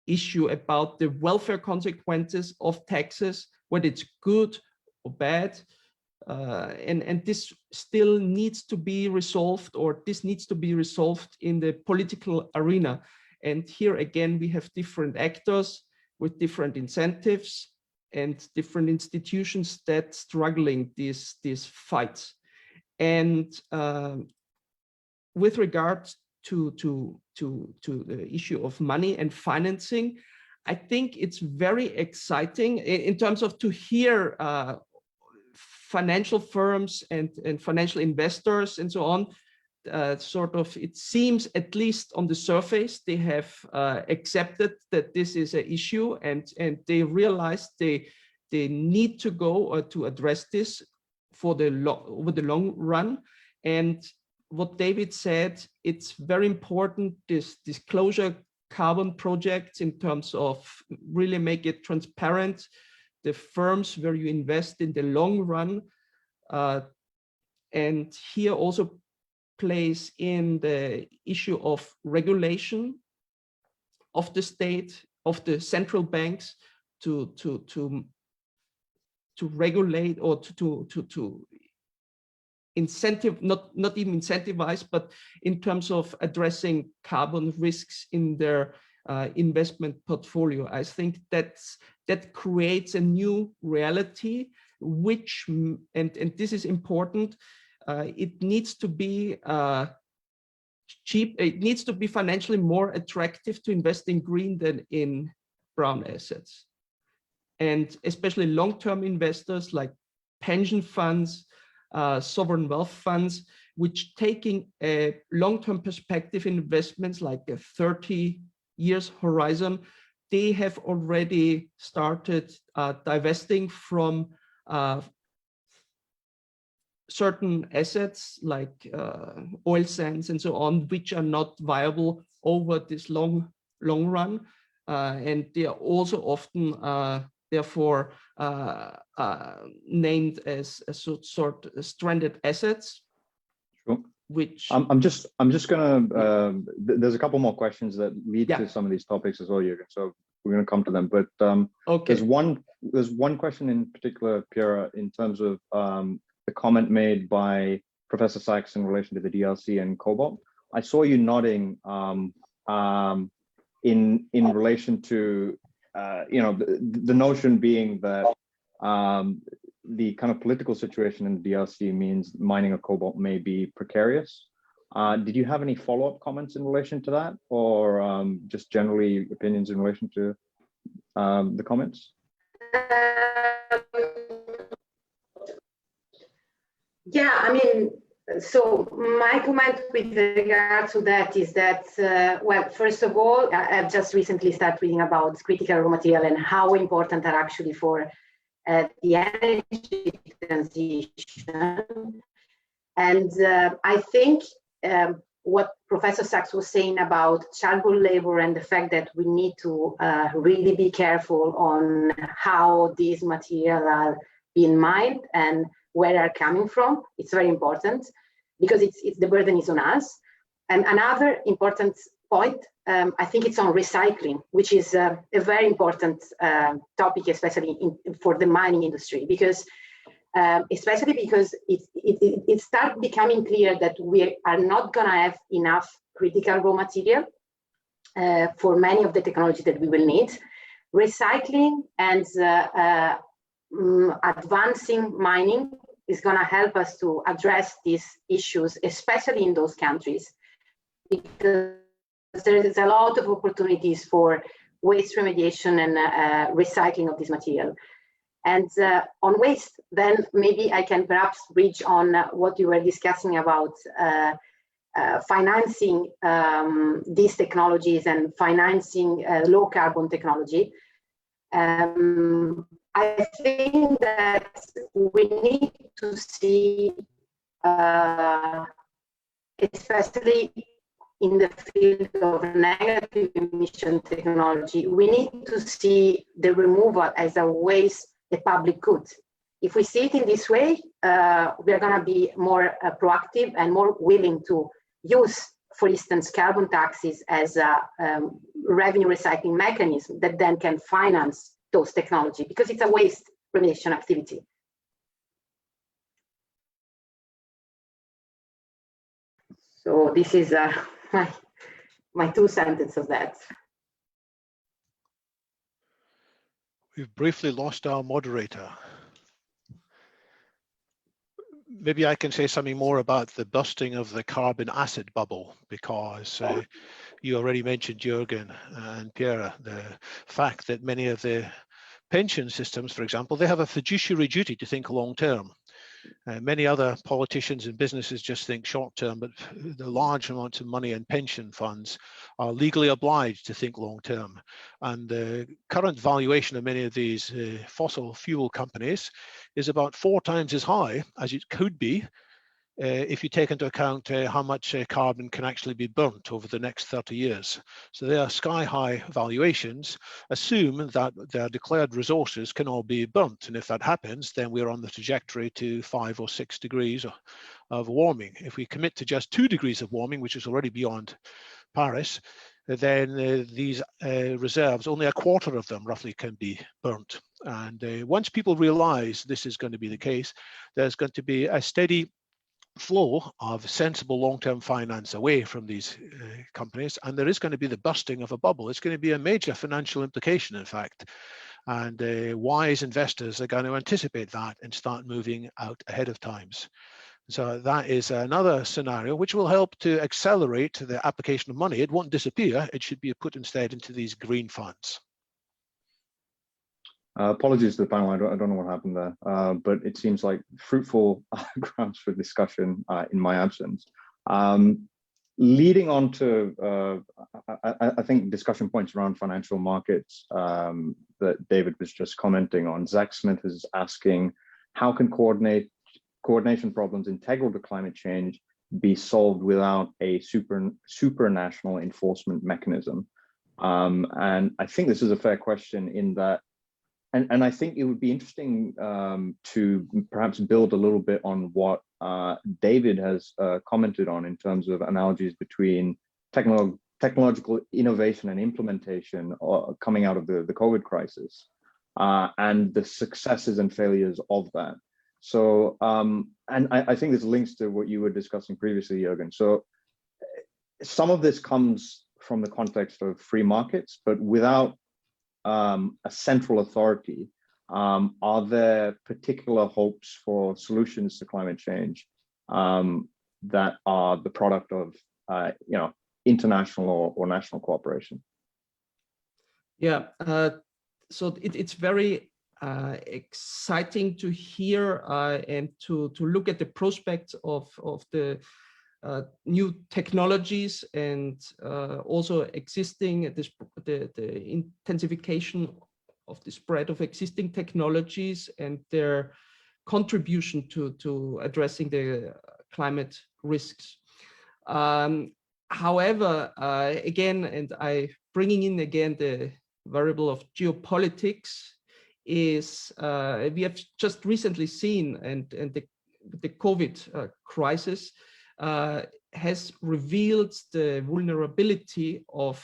issue about the welfare consequences of taxes, whether it's good or bad. And this still needs to be resolved, or this needs to be resolved in the political arena. And here again, we have different actors with different incentives and different institutions that struggling these fights. And with regard to the issue of money and financing, I think it's very exciting in terms of to hear financial firms and financial investors and so on. Sort of, it seems, at least on the surface, they have accepted that this is an issue, and they realize they need to go to address this for over the long run. And what David said, it's very important, this disclosure carbon projects, in terms of really make it transparent, the firms where you invest in the long run. And here also plays in the issue of regulation of the state, of the central banks, to regulate or to incentive, not even incentivize, but in terms of addressing carbon risks in their investment portfolio. I think that creates a new reality, which, and this is important, it needs to be cheap. It needs to be financially more attractive to invest in green than in brown assets. And especially long-term investors like pension funds, sovereign wealth funds, which taking a long-term perspective investments like a 30 years horizon, they have already started divesting from certain assets like oil sands and so on, which are not viable over this long run. And they are also often therefore named as a sort of stranded assets. Sure. Which I'm just gonna there's a couple more questions that lead to some of these topics as well, Jürgen. So we're gonna come to them. But okay. There's one question in particular, Piera, in terms of the comment made by Professor Sachs in relation to the DRC and cobalt. I saw you nodding in relation to the notion being that the kind of political situation in the DRC means mining of cobalt may be precarious. Did you have any follow-up comments in relation to that, or just generally opinions in relation to the comments? Yeah, I mean, so my comment with regard to that is that, well, first of all, I've just recently started reading about critical raw material and how important they're actually for the energy transition. And I think what Professor Sachs was saying about child labor and the fact that we need to really be careful on how these materials are being mined and where they're coming from, it's very important, because it's the burden is on us. And another important point, I think it's on recycling, which is a very important topic, especially for the mining industry, because especially because it starts becoming clear that we are not going to have enough critical raw material for many of the technology that we will need. Recycling and advancing mining is going to help us to address these issues, especially in those countries, because there is a lot of opportunities for waste remediation and recycling of this material. And on waste, then maybe I can perhaps bridge on what you were discussing about financing these technologies and financing low carbon technology. I think that we need to see, especially in the field of negative emission technology, we need to see the removal as a waste, a public good. If we see it in this way, we're going to be more proactive and more willing to use, for instance, carbon taxes as a revenue recycling mechanism that then can finance those technology, because it's a waste remediation activity. So this is my my 2 cents of that. We've briefly lost our moderator. Maybe I can say something more about the busting of the carbon asset bubble, because you already mentioned, Jürgen and Pierre, the fact that many of the pension systems, for example, they have a fiduciary duty to think long term. Many other politicians and businesses just think short term, but the large amounts of money in pension funds are legally obliged to think long term. And the current valuation of many of these fossil fuel companies is about 4 times as high as it could be if you take into account how much carbon can actually be burnt over the next 30 years. So they are sky-high valuations, assume that their declared resources can all be burnt. And if that happens, then we're on the trajectory to 5 or 6 degrees of warming. If we commit to just 2 degrees of warming, which is already beyond Paris, then these reserves, only a quarter of them roughly can be burnt. And once people realize this is going to be the case, there's going to be a steady flow of sensible long-term finance away from these companies, and there is going to be the busting of a bubble. It's going to be a major financial implication, in fact, and wise investors are going to anticipate that and start moving out ahead of times. So that is another scenario which will help to accelerate the application of money. It won't disappear. It should be put instead into these green funds. Apologies to the panel, I don't know what happened there, but it seems like fruitful grounds for discussion in my absence. Leading on to, I think, discussion points around financial markets that David was just commenting on. Zach Smith is asking, how can coordination problems integral to climate change be solved without a supranational enforcement mechanism? And I think this is a fair question in that, and I think it would be interesting to perhaps build a little bit on what David has commented on in terms of analogies between technological innovation and implementation coming out of the COVID crisis and the successes and failures of that. So, and I think this links to what you were discussing previously, Jürgen. So some of this comes from the context of free markets, but without a central authority, are there particular hopes for solutions to climate change that are the product of international or national cooperation? Yeah, so it's very exciting to hear and to look at the prospects of the new technologies and also existing the intensification of the spread of existing technologies and their contribution to addressing the climate risks. However, again, and bringing in again the variable of geopolitics, is we have just recently seen, and the COVID crisis has revealed the vulnerability of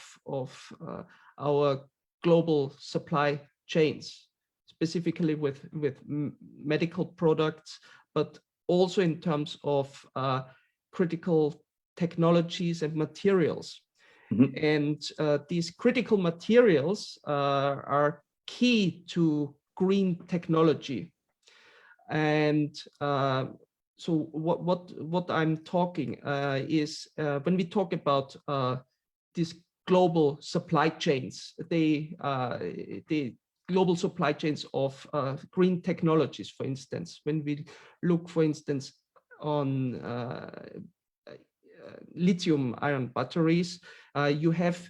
our global supply chains, specifically with medical products, but also in terms of critical technologies and materials. Mm-hmm. And these critical materials are key to green technology. And so what I'm talking is when we talk about these global supply chains, the global supply chains of green technologies, for instance, when we look, for instance, on lithium-ion batteries, you have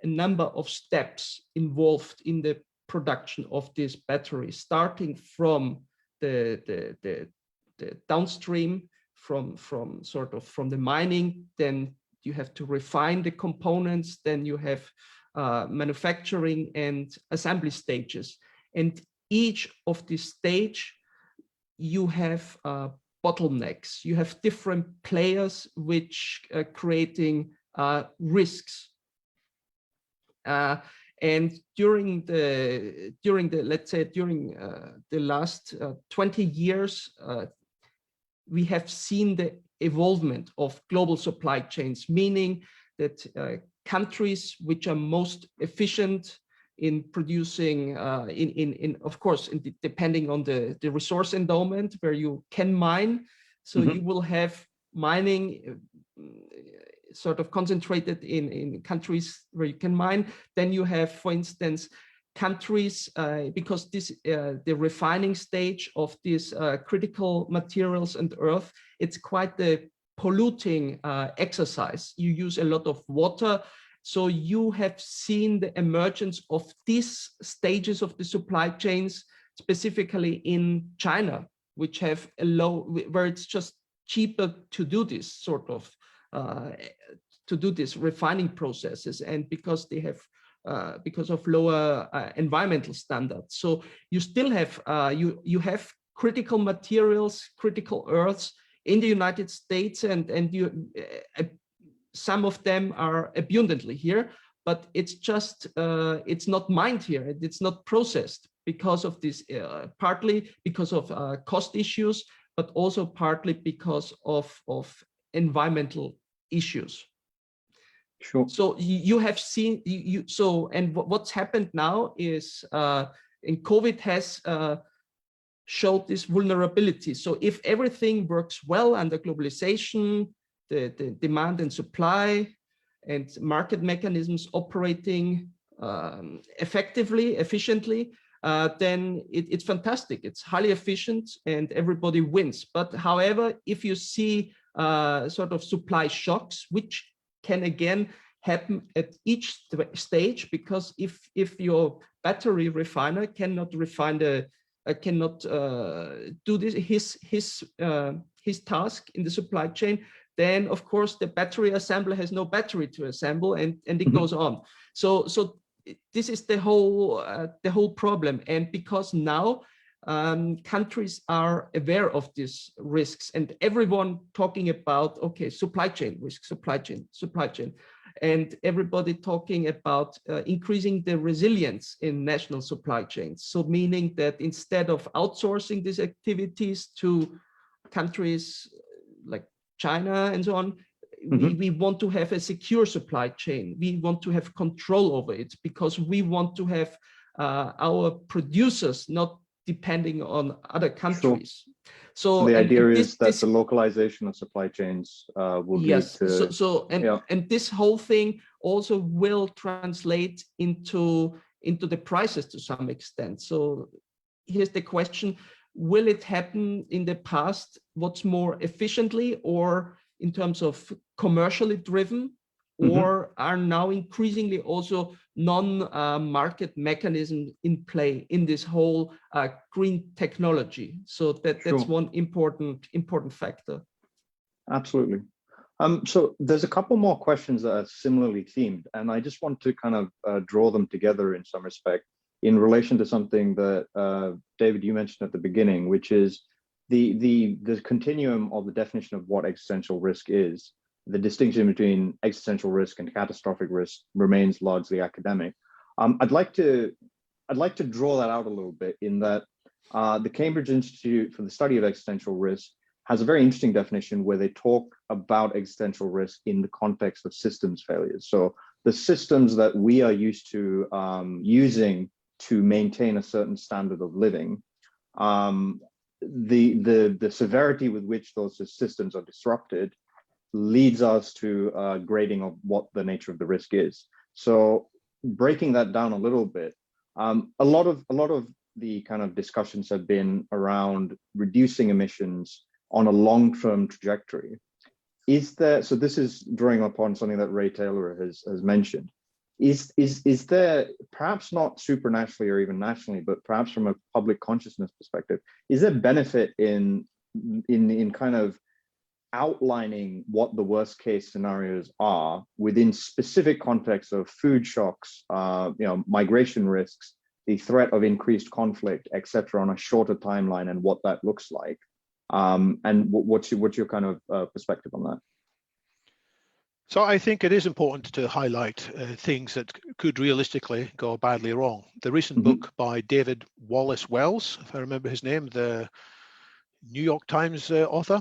a number of steps involved in the production of these batteries, starting from the downstream, from the mining. Then you have to refine the components. Then you have manufacturing and assembly stages. And each of these stage, you have bottlenecks. You have different players which are creating risks. And during the last 20 years, we have seen the evolvement of global supply chains, meaning that countries which are most efficient in producing, of course, depending on the resource endowment where you can mine. So you will have mining sort of concentrated in countries where you can mine. Then you have, for instance, countries, because this the refining stage of these critical materials and earth, it's quite the polluting exercise. You use a lot of water. So you have seen the emergence of these stages of the supply chains, specifically in China, which have a low, where it's just cheaper to do this sort of, to do these refining processes, and because they have, because of lower environmental standards. So you still have, you have critical materials, critical earths in the United States, and you, some of them are abundantly here, but it's just, it's not mined here, it's not processed because of this, partly because of cost issues, but also partly because of environmental issues. Sure. So you have seen, so, and what's happened now is, in COVID has showed this vulnerability. So if everything works well under globalization, the demand and supply and market mechanisms operating effectively, efficiently, then it's fantastic. It's highly efficient and everybody wins. But however, if you see sort of supply shocks, which can again happen at each stage, because if your battery refiner cannot refine the cannot do this his task in the supply chain, then of course the battery assembler has no battery to assemble, and it goes on. So this is the whole problem. And because now countries are aware of these risks, and everyone talking about, okay, supply chain risk, supply chain, and everybody talking about increasing the resilience in national supply chains. So meaning that instead of outsourcing these activities to countries like China and so on, we want to have a secure supply chain. We want to have control over it, because we want to have our producers not depending on other countries. Sure. So the idea is that the localization of supply chains will lead to... And this whole thing also will translate into the prices to some extent. So here's the question: will it happen in the past, what's more efficiently or in terms of commercially driven, or are now increasingly also non-market mechanisms in play in this whole green technology? So that's one important factor. Absolutely. So there's a couple more questions that are similarly themed, and I just want to kind of draw them together in some respect in relation to something that David, you mentioned at the beginning, which is the continuum of the definition of what existential risk is. The distinction between existential risk and catastrophic risk remains largely academic. I'd like to draw that out a little bit, in that the Cambridge Institute for the Study of Existential Risk has a very interesting definition where they talk about existential risk in the context of systems failures. So the systems that we are used to using to maintain a certain standard of living, the severity with which those systems are disrupted leads us to a grading of what the nature of the risk is. So breaking that down a little bit, a lot of the kind of discussions have been around reducing emissions on a long-term trajectory. So this is drawing upon something that Ray Taylor has mentioned. Is there, perhaps not supernaturally or even nationally, but perhaps from a public consciousness perspective, is there benefit in kind of outlining what the worst case scenarios are within specific contexts of food shocks, migration risks, the threat of increased conflict, etc., on a shorter timeline, and what that looks like? And what's your kind of perspective on that? So I think it is important to highlight things that could realistically go badly wrong. The recent book by David Wallace Wells, if I remember his name, the New York Times author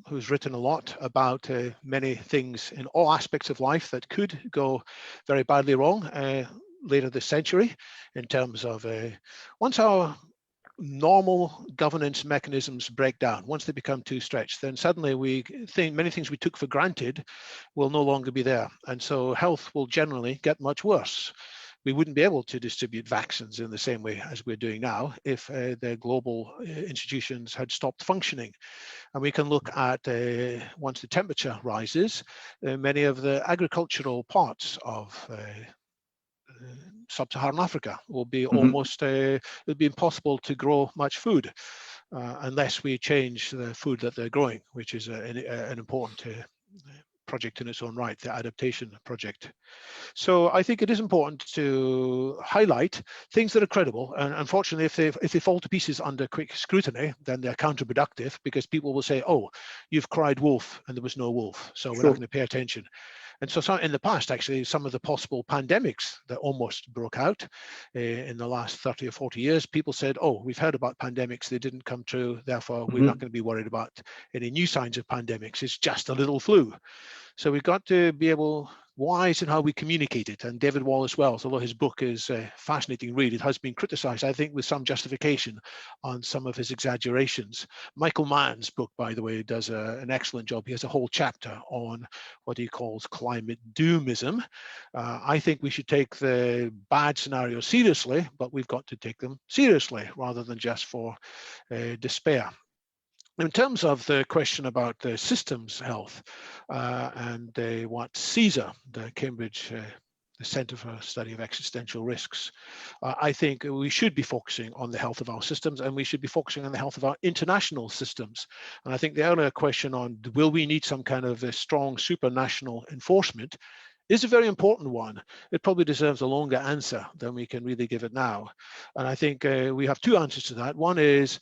who's written a lot about many things in all aspects of life that could go very badly wrong later this century in terms of once our normal governance mechanisms break down, once they become too stretched, then suddenly we think many things we took for granted will no longer be there. And so health will generally get much worse. We wouldn't be able to distribute vaccines in the same way as we're doing now if the global institutions had stopped functioning. And we can look at, once the temperature rises, many of the agricultural parts of sub-Saharan Africa will be almost, it'll be impossible to grow much food unless we change the food that they're growing, which is an important project in its own right, the adaptation project. So I think it is important to highlight things that are credible. And unfortunately, if they fall to pieces under quick scrutiny, then they're counterproductive because people will say, oh, you've cried wolf and there was no wolf, so we're not going to pay attention. And so in the past, actually, some of the possible pandemics that almost broke out in the last 30 or 40 years, people said, oh, we've heard about pandemics, they didn't come true, therefore we're not going to be worried about any new signs of pandemics, it's just a little flu. So we've got to be wise in how we communicate it. And David Wallace Wells, although his book is a fascinating read, it has been criticized, I think, with some justification on some of his exaggerations. Michael Mann's book, by the way, does an excellent job. He has a whole chapter on what he calls climate doomism. I think we should take the bad scenarios seriously, but we've got to take them seriously rather than just for despair. In terms of the question about the systems health and what CSER, the Cambridge the Centre for Study of Existential Risks, I think we should be focusing on the health of our systems, and we should be focusing on the health of our international systems. And I think the earlier question on will we need some kind of a strong supranational enforcement is a very important one. It probably deserves a longer answer than we can really give it now. And I think we have two answers to that. One is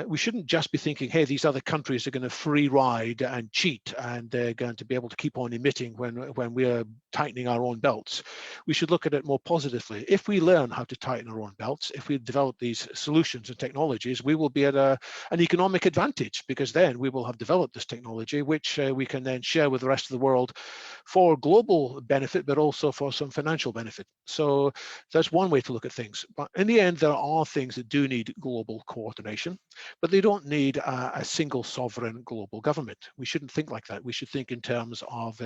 we shouldn't just be thinking, hey, these other countries are going to free ride and cheat and they're going to be able to keep on emitting when we're tightening our own belts. We should look at it more positively. If we learn how to tighten our own belts, if we develop these solutions and technologies, we will be at an economic advantage, because then we will have developed this technology, which we can then share with the rest of the world for global benefit, but also for some financial benefit. So that's one way to look at things. But in the end, there are things that do need global coordination, but they don't need a single sovereign global government. We shouldn't think like that. We should think in terms of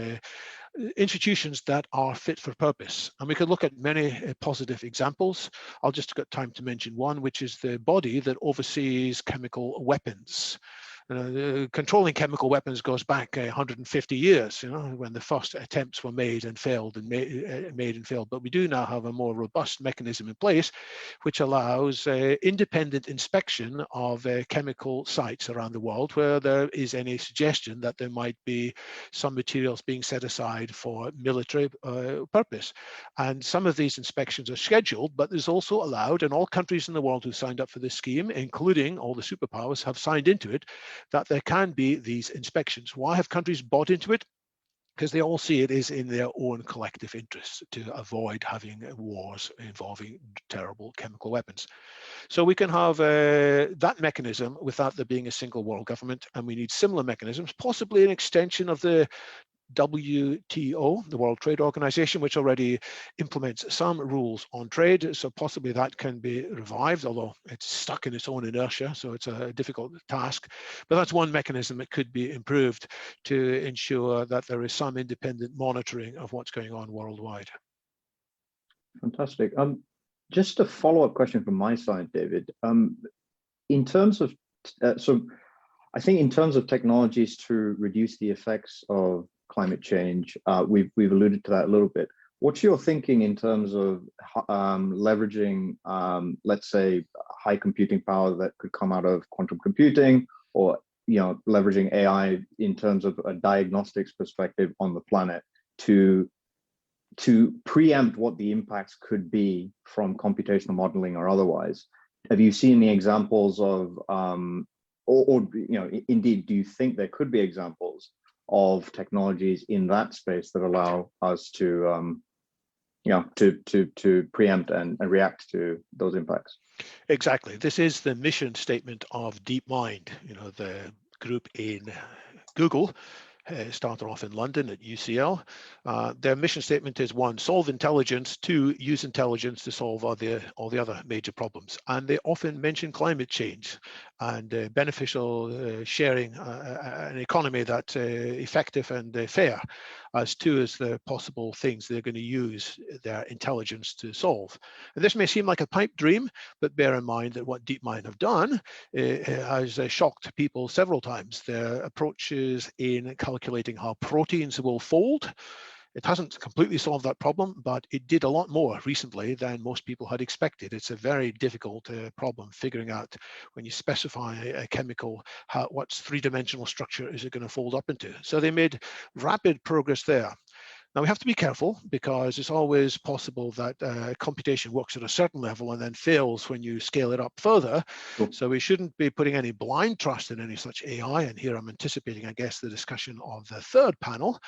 institutions that are fit for purpose. And we could look at many positive examples. I'll just got time to mention one, which is the body that oversees chemical weapons. Controlling chemical weapons goes back 150 years, when the first attempts were made and failed and made and failed. But we do now have a more robust mechanism in place, which allows independent inspection of chemical sites around the world where there is any suggestion that there might be some materials being set aside for military purpose. And some of these inspections are scheduled, but there's also allowed, and all countries in the world who signed up for this scheme, including all the superpowers, have signed into it, that there can be these inspections. Why have countries bought into it? Because they all see it is in their own collective interests to avoid having wars involving terrible chemical weapons. So we can have that mechanism without there being a single world government, and we need similar mechanisms, possibly an extension of the WTO, the World Trade Organization, which already implements some rules on trade. So possibly that can be revived, although it's stuck in its own inertia, so it's a difficult task. But that's one mechanism that could be improved to ensure that there is some independent monitoring of what's going on worldwide. Fantastic. Just a follow-up question from my side, David. In terms of, so I think in terms of technologies to reduce the effects of climate change, we've alluded to that a little bit. What's your thinking in terms of leveraging, let's say, high computing power that could come out of quantum computing, or leveraging AI in terms of a diagnostics perspective on the planet to preempt what the impacts could be from computational modeling or otherwise? Have you seen any examples of, or indeed, do you think there could be examples of technologies in that space that allow us to preempt and react to those impacts? Exactly. This is the mission statement of DeepMind, you know, the group in Google. Started off in London at UCL. Their mission statement is 1, solve intelligence, 2, use intelligence to solve all the other major problems. And they often mention climate change and beneficial sharing, an economy that's effective and fair, as 2 as the possible things they're going to use their intelligence to solve. And this may seem like a pipe dream, but bear in mind that what DeepMind have done has shocked people several times. Their approaches in calculating how proteins will fold, it hasn't completely solved that problem, but it did a lot more recently than most people had expected. It's a very difficult problem, figuring out when you specify a chemical, what's 3-dimensional structure is it going to fold up into. So they made rapid progress there. Now we have to be careful, because it's always possible that computation works at a certain level and then fails when you scale it up further. Cool. So we shouldn't be putting any blind trust in any such AI. And here I'm anticipating, I guess, the discussion of the third panel,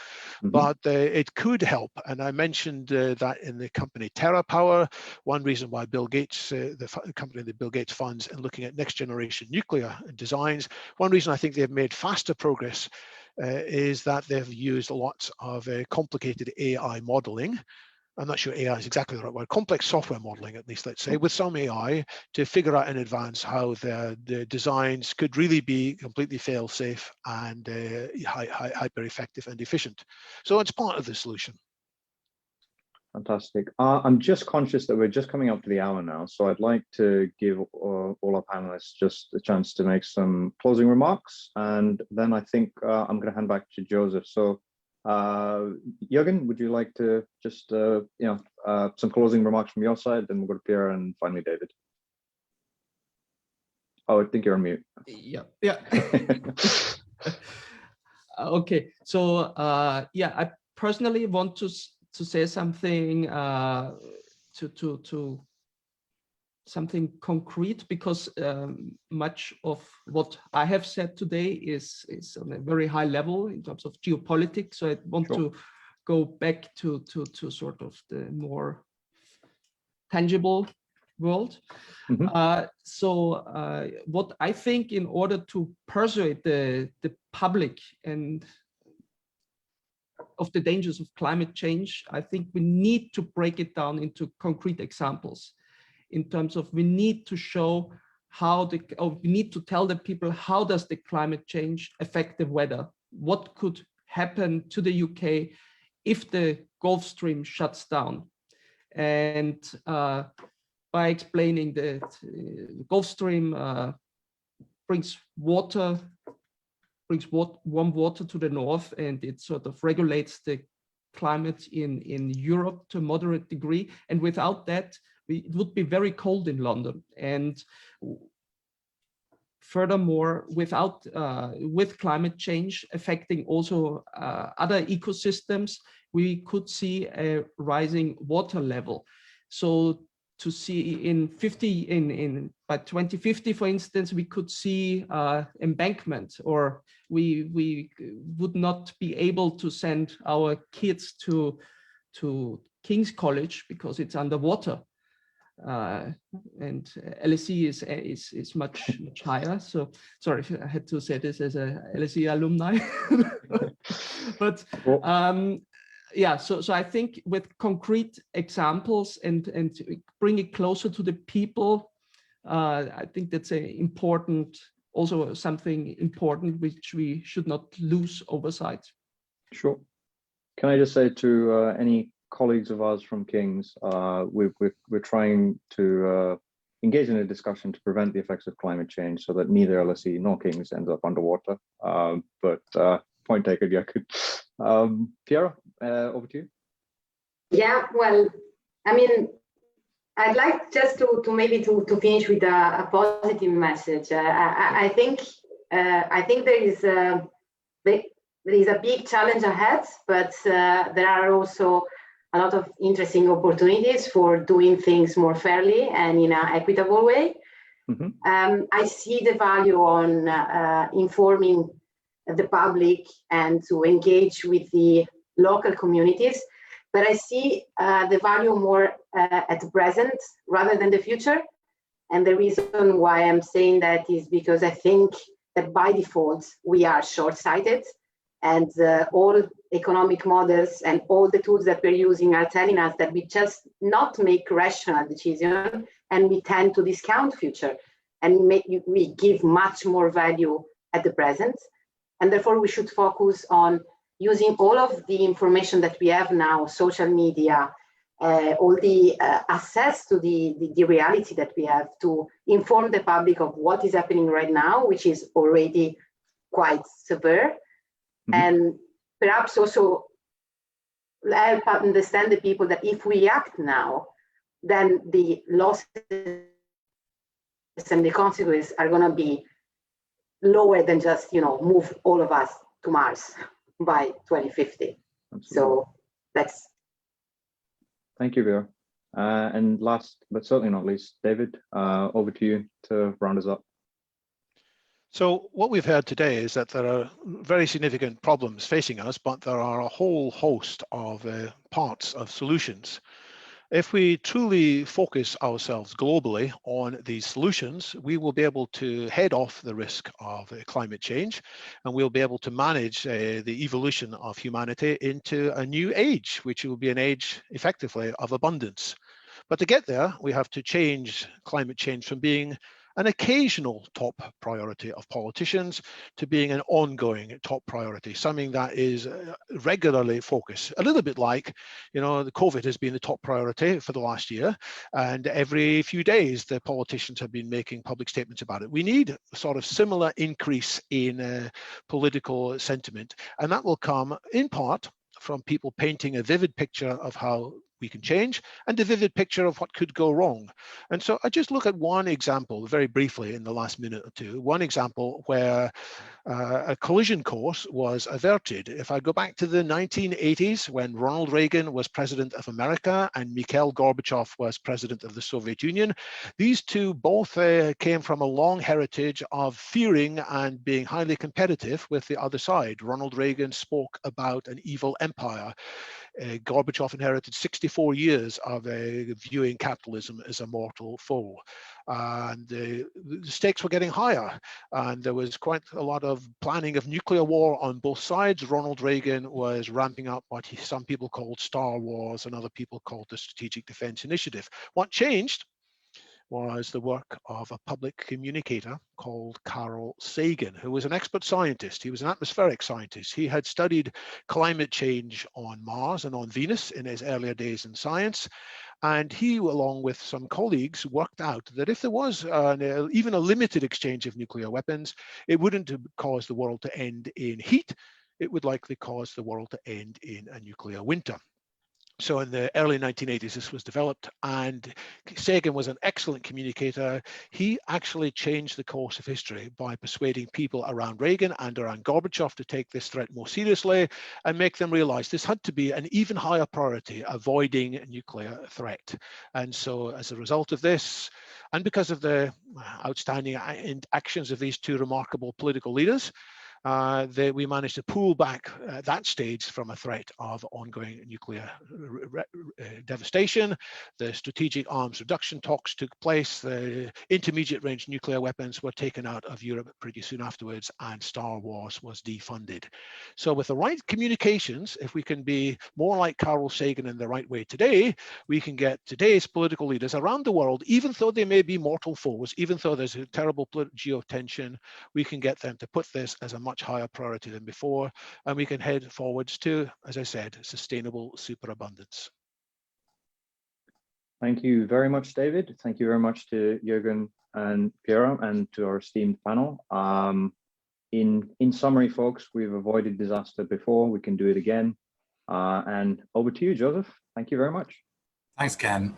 but it could help. And I mentioned that in the company TerraPower, one reason why Bill Gates, the company that Bill Gates funds, and looking at next generation nuclear designs, one reason I think they've made faster progress is that they've used lots of complicated AI modeling. I'm not sure AI is exactly the right word, complex software modeling, at least, let's say, with some AI to figure out in advance how the designs could really be completely fail-safe and hyper-effective and efficient. So it's part of the solution. Fantastic. I'm just conscious that we're just coming up to the hour now, so I'd like to give all our panelists just a chance to make some closing remarks, and then I think I'm going to hand back to Joseph. So, Jürgen, would you like to just some closing remarks from your side? Then we'll go to Pierre and finally David. Oh, I think you're on mute. Yeah. Okay. So yeah, I personally want to say something to something concrete, because much of what I have said today is on a very high level in terms of geopolitics. So I want to go back to sort of the more tangible world. So what I think, in order to persuade the public and of the dangers of climate change, I think we need to break it down into concrete examples, in terms of we need to show how we need to tell the people, how does the climate change affect the weather? What could happen to the UK if the Gulf Stream shuts down? And by explaining that the Gulf Stream brings warm water to the north, and it sort of regulates the climate in Europe to a moderate degree. And without that, it would be very cold in London. And furthermore, with climate change affecting also other ecosystems, we could see a rising water level. So to see by 2050, for instance, we could see embankment, or we would not be able to send our kids to King's College because it's underwater. And LSE is much higher. So sorry, I had to say this as a LSE alumni. But yeah, so I think with concrete examples and bring it closer to the people, I think that's also something important which we should not lose oversight. Sure. Can I just say to any colleagues of ours from King's, we're trying to engage in a discussion to prevent the effects of climate change, so that neither LSE nor King's ends up underwater. But point taken, Jürgen. Pierre, over to you. Yeah, well, I mean, I'd like just to maybe to finish with a positive message. I think there is a big challenge ahead, but there are also a lot of interesting opportunities for doing things more fairly and in an equitable way. I see the value on informing the public and to engage with the local communities, but I see the value more at the present rather than the future. And the reason why I'm saying that is because I think that by default, we are short-sighted, and all economic models and all the tools that we're using are telling us that we just not make rational decisions, and we tend to discount future, and we give much more value at the present. And therefore, we should focus on using all of the information that we have now, social media, all the access to the reality that we have to inform the public of what is happening right now, which is already quite severe. Mm-hmm. And perhaps also help understand the people that if we act now, then the losses and the consequences are going to be lower than just, move all of us to Mars by 2050. Absolutely. So that's. Thank you, Vera. And last, but certainly not least, David, over to you to round us up. So what we've heard today is that there are very significant problems facing us, but there are a whole host of parts of solutions. If we truly focus ourselves globally on these solutions, we will be able to head off the risk of climate change, and we'll be able to manage the evolution of humanity into a new age, which will be an age effectively of abundance. But to get there, we have to change climate change from being an occasional top priority of politicians to being an ongoing top priority, something that is regularly focused. A little bit like, the COVID has been the top priority for the last year, and every few days the politicians have been making public statements about it. We need a sort of similar increase in political sentiment, and that will come in part from people painting a vivid picture of how we can change and a vivid picture of what could go wrong. And so I just look at one example very briefly in the last minute or two, one example where a collision course was averted. If I go back to the 1980s, when Ronald Reagan was president of America and Mikhail Gorbachev was president of the Soviet Union, these two both came from a long heritage of fearing and being highly competitive with the other side. Ronald Reagan spoke about an evil empire. Gorbachev inherited 64 years of viewing capitalism as a mortal foe. And the stakes were getting higher, and there was quite a lot of planning of nuclear war on both sides. Ronald Reagan was ramping up what some people called Star Wars and other people called the Strategic Defense Initiative. What changed was the work of a public communicator called Carl Sagan, who was an expert scientist. He was an atmospheric scientist. He had studied climate change on Mars and on Venus in his earlier days in science. And he, along with some colleagues, worked out that if there was even a limited exchange of nuclear weapons, it wouldn't cause the world to end in heat. It would likely cause the world to end in a nuclear winter. So in the early 1980s, this was developed, and Sagan was an excellent communicator. He actually changed the course of history by persuading people around Reagan and around Gorbachev to take this threat more seriously and make them realize this had to be an even higher priority, avoiding a nuclear threat. And so as a result of this, and because of the outstanding actions of these two remarkable political leaders, we managed to pull back at that stage from a threat of ongoing nuclear devastation. The strategic arms reduction talks took place. The intermediate range nuclear weapons were taken out of Europe pretty soon afterwards, and Star Wars was defunded. So with the right communications, if we can be more like Carl Sagan in the right way today, we can get today's political leaders around the world, even though they may be mortal foes, even though there's a terrible geotension, we can get them to put this as a much higher priority than before, and we can head forwards to, as I said, sustainable superabundance. Thank you very much, David. Thank you very much to Jürgen and Vera and to our esteemed panel. In summary, folks, we've avoided disaster before. We can do it again. And over to you, Joseph. Thank you very much. Thanks, Ken.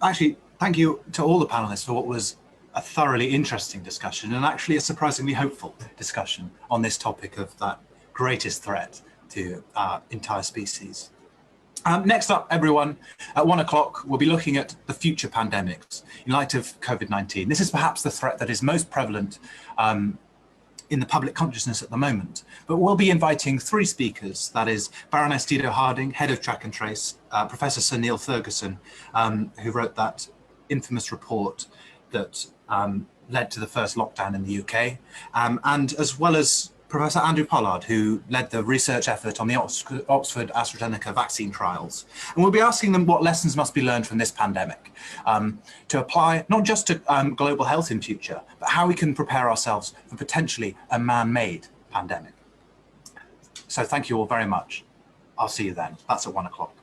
Actually, thank you to all the panelists for what was a thoroughly interesting discussion and actually a surprisingly hopeful discussion on this topic of that greatest threat to our entire species. Next up, everyone, at 1 o'clock, we'll be looking at the future pandemics in light of COVID-19. This is perhaps the threat that is most prevalent in the public consciousness at the moment. But we'll be inviting 3 speakers, that is Baroness Dido Harding, Head of Track and Trace, Professor Sir Neil Ferguson, who wrote that infamous report that led to the first lockdown in the UK, and as well as Professor Andrew Pollard, who led the research effort on the Oxford AstraZeneca vaccine trials. And we'll be asking them what lessons must be learned from this pandemic to apply not just to global health in future, but how we can prepare ourselves for potentially a man-made pandemic. So thank you all very much. I'll see you then. That's at 1 o'clock.